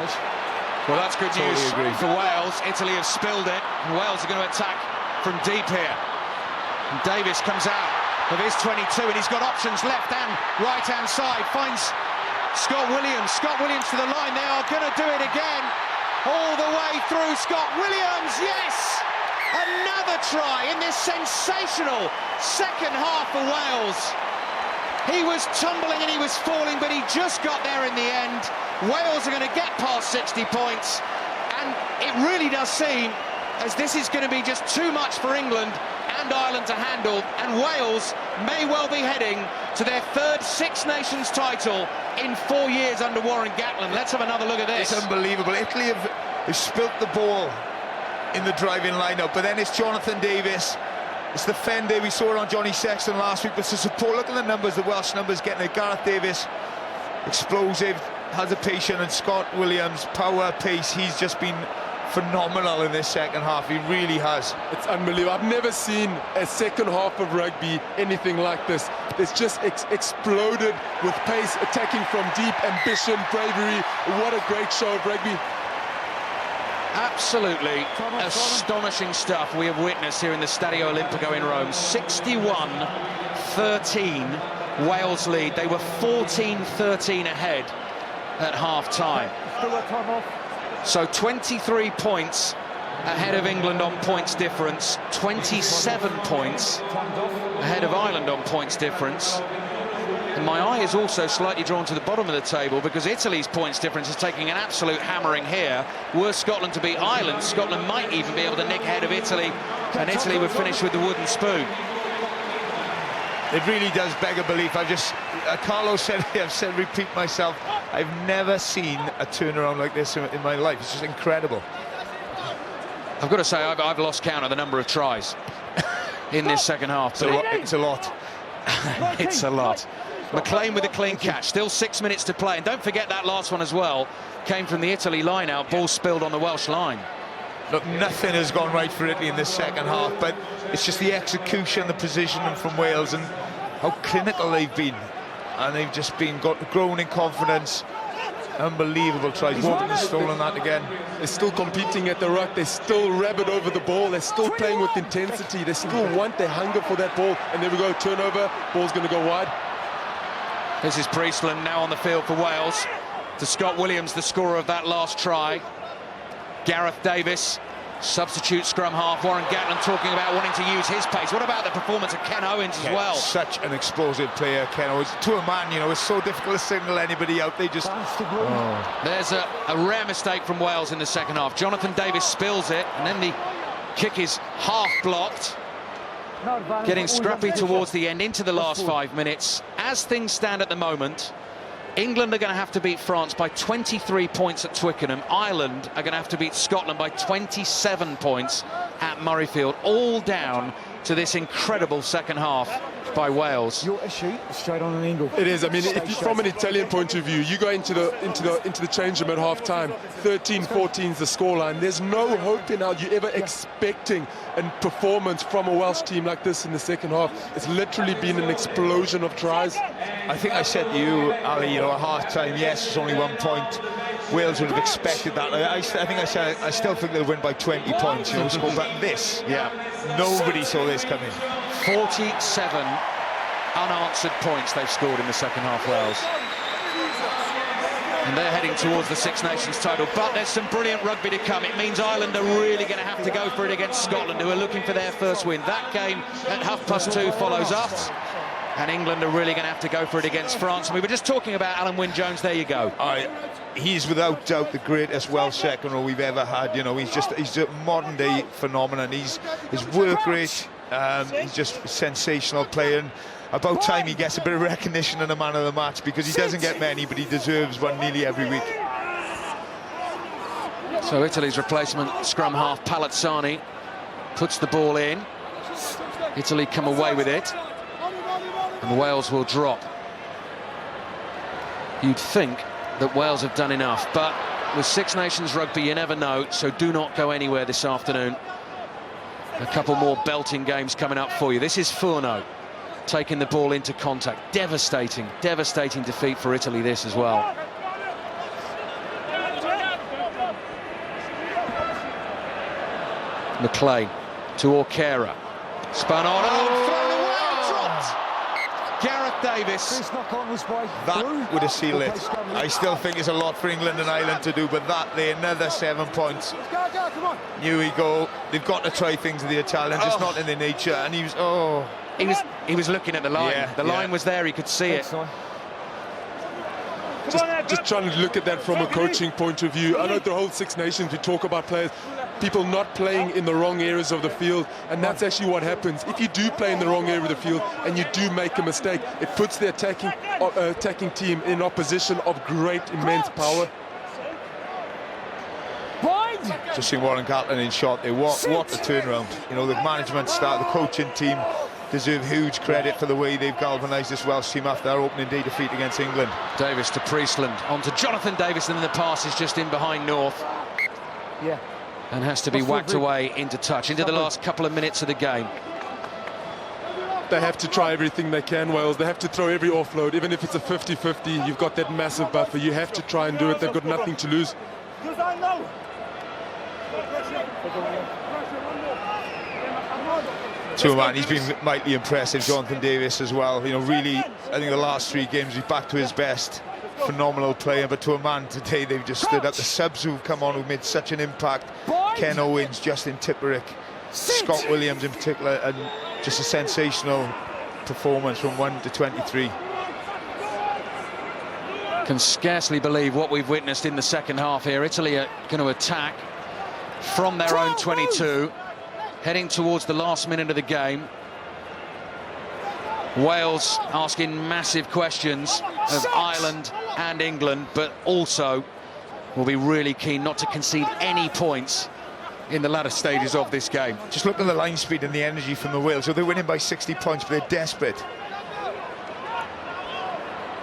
Well, that's good news for Wales. Italy have spilled it. Wales are going to attack from deep here. And Davis comes out of his 22, and he's got options left and right-hand side. Finds Scott Williams. Scott Williams to the line. They are going to do it again. All the way through. Scott Williams, yes! Another try in this sensational second half for Wales. He was tumbling and he was falling, but he just got there in the end. Wales are going to get past 60 points, and it really does seem as this is going to be just too much for England and Ireland to handle, and Wales may well be heading to their third Six Nations title in 4 years under Warren Gatland. Let's have another look at this. It's unbelievable. Italy have spilt the ball in the driving lineup, but then it's Jonathan Davis. It's the Fende, we saw it on Johnny Sexton last week, but to support, look at the numbers, the Welsh numbers getting it. Gareth Davis, explosive, has a patient, and Scott Williams, power, pace. He's just been phenomenal in this second half. He really has. It's unbelievable. I've never seen a second half of rugby anything like this. It's just exploded with pace, attacking from deep, ambition, bravery. What a great show of rugby. Absolutely astonishing stuff we have witnessed here in the Stadio Olimpico in Rome. 61-13 Wales lead. They were 14-13 ahead at half-time. So 23 points ahead of England on points difference, 27 points ahead of Ireland on points difference. And my eye is also slightly drawn to the bottom of the table, because Italy's points difference is taking an absolute hammering here. Were Scotland to beat Ireland, Scotland might even be able to nick ahead of Italy, and Italy would finish with the wooden spoon. It really does beg a belief. Carlo said, repeat myself, I've never seen a turnaround like this in my life. It's just incredible. I've got to say, I've lost count of the number of tries in this second half. It's a lot. It's a lot. McLean with a clean catch, still 6 minutes to play, and don't forget that last one as well came from the Italy line out, ball spilled on the Welsh line. Look, nothing has gone right for Italy in this second half, but it's just the execution, the positioning from Wales, and how clinical they've been, and they've just grown in confidence. Unbelievable tries. Wogan has stolen that again. They're still competing at the ruck. They're still rabid over the ball. They're still playing with intensity. They still want their hunger for that ball. And there we go, turnover. Ball's going to go wide. This is Priestland now on the field for Wales. To Scott Williams, the scorer of that last try. Gareth Davis, substitute scrum half. Warren Gatland talking about wanting to use his pace. What about the performance of Ken Owens as well? Such an explosive player, Ken Owens. To a man, you know, it's so difficult to single anybody out. They just... There's a rare mistake from Wales in the second half. Jonathan Davis spills it, and then the kick is half blocked. Getting scrappy towards the end into the last 5 minutes. As things stand at the moment, England are going to have to beat France by 23 points at Twickenham. Ireland are going to have to beat Scotland by 27 points at Murrayfield. All down to this incredible second half by Wales. Your issue straight on an angle. It is. I mean, from an Italian point of view, you go into the change room at half time. 13-14 is the scoreline. There's no hope in how you're ever expecting a performance from a Welsh team like this in the second half. It's literally been an explosion of tries. I think I said to you, Ali, you know, at half time, yes, it's only 1 point. Wales would have expected that. I think I still think they'll win by 20 points. You know, score back this. Yeah. Nobody saw this coming. 47 unanswered points they've scored in the second half, Wales. And they're heading towards the Six Nations title, but there's some brilliant rugby to come. It means Ireland are really going to have to go for it against Scotland, who are looking for their first win. That game at 2:30 follows us, and England are really going to have to go for it against France. And we were just talking about Alan Wynne-Jones. There you go. He's without doubt the greatest Welsh second row we've ever had. You know, he's a modern-day phenomenon. His work rate, he's just a sensational player. And about time he gets a bit of recognition and a man of the match, because he doesn't get many, but he deserves one nearly every week. So Italy's replacement scrum half Palazzani puts the ball in. Italy come away with it, and Wales will drop. You'd think that Wales have done enough, but with Six Nations rugby you never know, so do not go anywhere this afternoon. A couple more belting games coming up for you. This is Furno taking the ball into contact. Devastating defeat for Italy, this as well. McLean to Orkera. Spun on, thrown away, dropped! Gareth Davis. That would have sealed it. I still think it's a lot for England and Ireland to do, but that there, another 7 points. Here we go. They've got to try things with the Italians. It's not in their nature. And he was looking at the line. Yeah, the line was there. He could see it. Just trying to look at that from a coaching point of view. I know the whole Six Nations, we talk about players, people not playing in the wrong areas of the field, and that's actually what happens. If you do play in the wrong area of the field and you do make a mistake, it puts the attacking team in opposition of great, immense power. Just seeing Warren Gatland in shot there. What a turnaround. You know, the management staff, the coaching team deserve huge credit for the way they've galvanised this Welsh team after their opening day defeat against England. Davis to Priestland, on to Jonathan Davis, and then the pass is just in behind North. Yeah. And has to be whacked away into touch, into the last couple of minutes of the game. They have to try everything they can, Wales. They have to throw every offload, even if it's a 50-50. You've got that massive buffer. You have to try and do it. They've got nothing to lose. To a man, he's been mightily impressive, Jonathan Davis as well. You know, really, I think the last 3 games he's back to his best. Phenomenal player, but to a man today, they've just stood up. The subs who've come on, who've made such an impact. Ken Owens, Justin Tipperick, Scott Williams in particular, and just a sensational performance from 1 to 23. Can scarcely believe what we've witnessed in the second half here. Italy are going to attack from their own 22, heading towards the last minute of the game. Wales asking massive questions of Ireland and England, but also will be really keen not to concede any points in the latter stages of this game. Just look at the line speed and the energy from the Wales. So they're winning by 60 points, but they're desperate.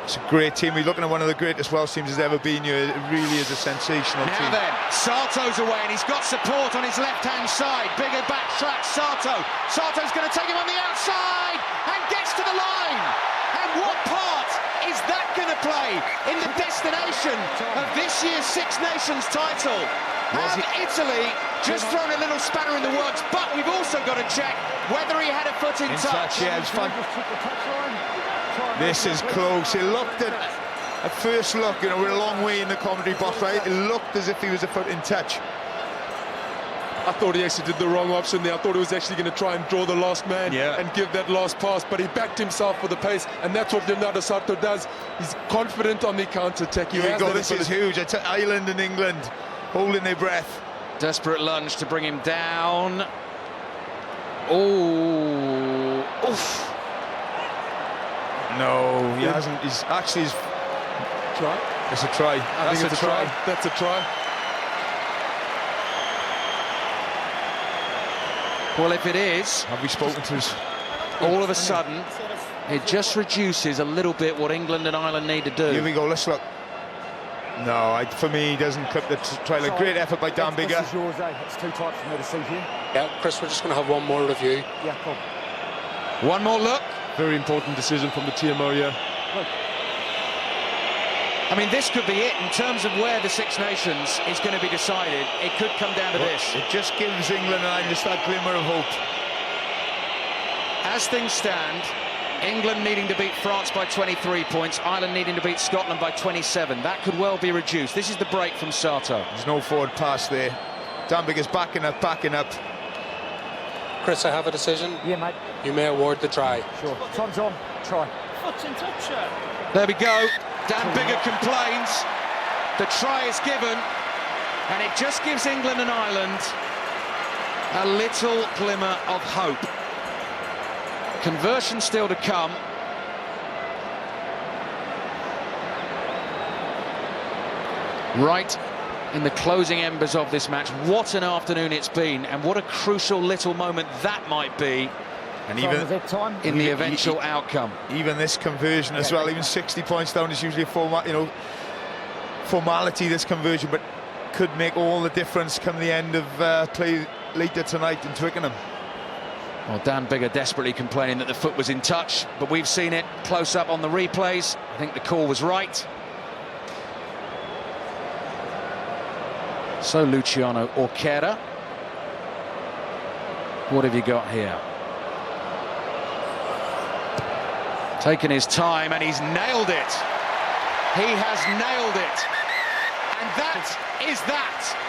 It's a great team. We're looking at one of the greatest Welsh teams there's ever been here. It really is a sensational team. Now then, Sarto's away, and he's got support on his left-hand side. Bigger back track, Sarto. Sarto's going to take him on the outside and gets to the line. And what part is that going to play in the destination of this year's Six Nations title? Have Italy just thrown a little spanner in the works, but we've also got to check whether he had a foot in touch. Yeah, it's fun. This is close. It looked at first look, you know, we're a long way in the commentary box, right? It looked as if he was a foot in touch. I thought he actually did the wrong option there. I thought he was actually going to try and draw the last man and give that last pass, but he backed himself for the pace, and that's what Leonardo Sarto does. He's confident on the counter-attack. Here we go, this is huge. Ireland and England holding their breath. Desperate lunge to bring him down. Oh, oof. No, he hasn't. He's actually... Try? It's a try. I think it's a try. That's a try. Well, if it is... Have we spoken to us? All of a sudden, it just reduces a little bit what England and Ireland need to do. Here we go, let's look. No, for me, he doesn't clip the trailer. Great effort by Dan Biggar. This is yours, eh? It's too tight for me to see here. Yeah, Chris, we're just going to have one more review. Yeah, cool. One more look. Very important decision from the TMO here. I mean, this could be it in terms of where the Six Nations is going to be decided. It could come down to this. It just gives England and Ireland just that glimmer of hope. As things stand, England needing to beat France by 23 points, Ireland needing to beat Scotland by 27. That could well be reduced. This is the break from Sato. There's no forward pass there. Dan Biggar's backing up, backing up. Chris, I have a decision. Yeah, mate. You may award the try. Sure. Time's on. Try. Foot's in touch. There we go. Dan Biggar complains. The try is given, and it just gives England and Ireland a little glimmer of hope. Conversion still to come. Right in the closing embers of this match. What an afternoon it's been, and what a crucial little moment that might be. And In the eventual outcome. Even this conversion as well, even 60 points down is usually a formality, this conversion, but could make all the difference come the end of play later tonight in Twickenham. Well, Dan Biggar desperately complaining that the foot was in touch, but we've seen it close up on the replays. I think the call was right. So Luciano Orquera, what have you got here? Taken his time, and he's nailed it. He has nailed it. And that is that.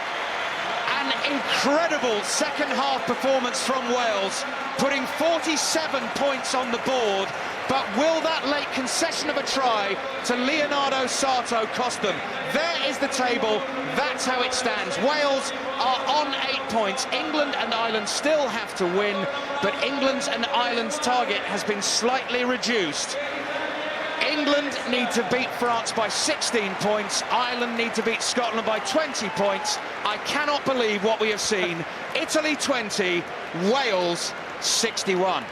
An incredible second-half performance from Wales, putting 47 points on the board. But will that late concession of a try to Leonardo Sato cost them? There is the table. That's how it stands. Wales are on 8 points. England and Ireland still have to win, but England's and Ireland's target has been slightly reduced. England need to beat France by 16 points. Ireland need to beat Scotland by 20 points. I cannot believe what we have seen. Italy 20, Wales 61.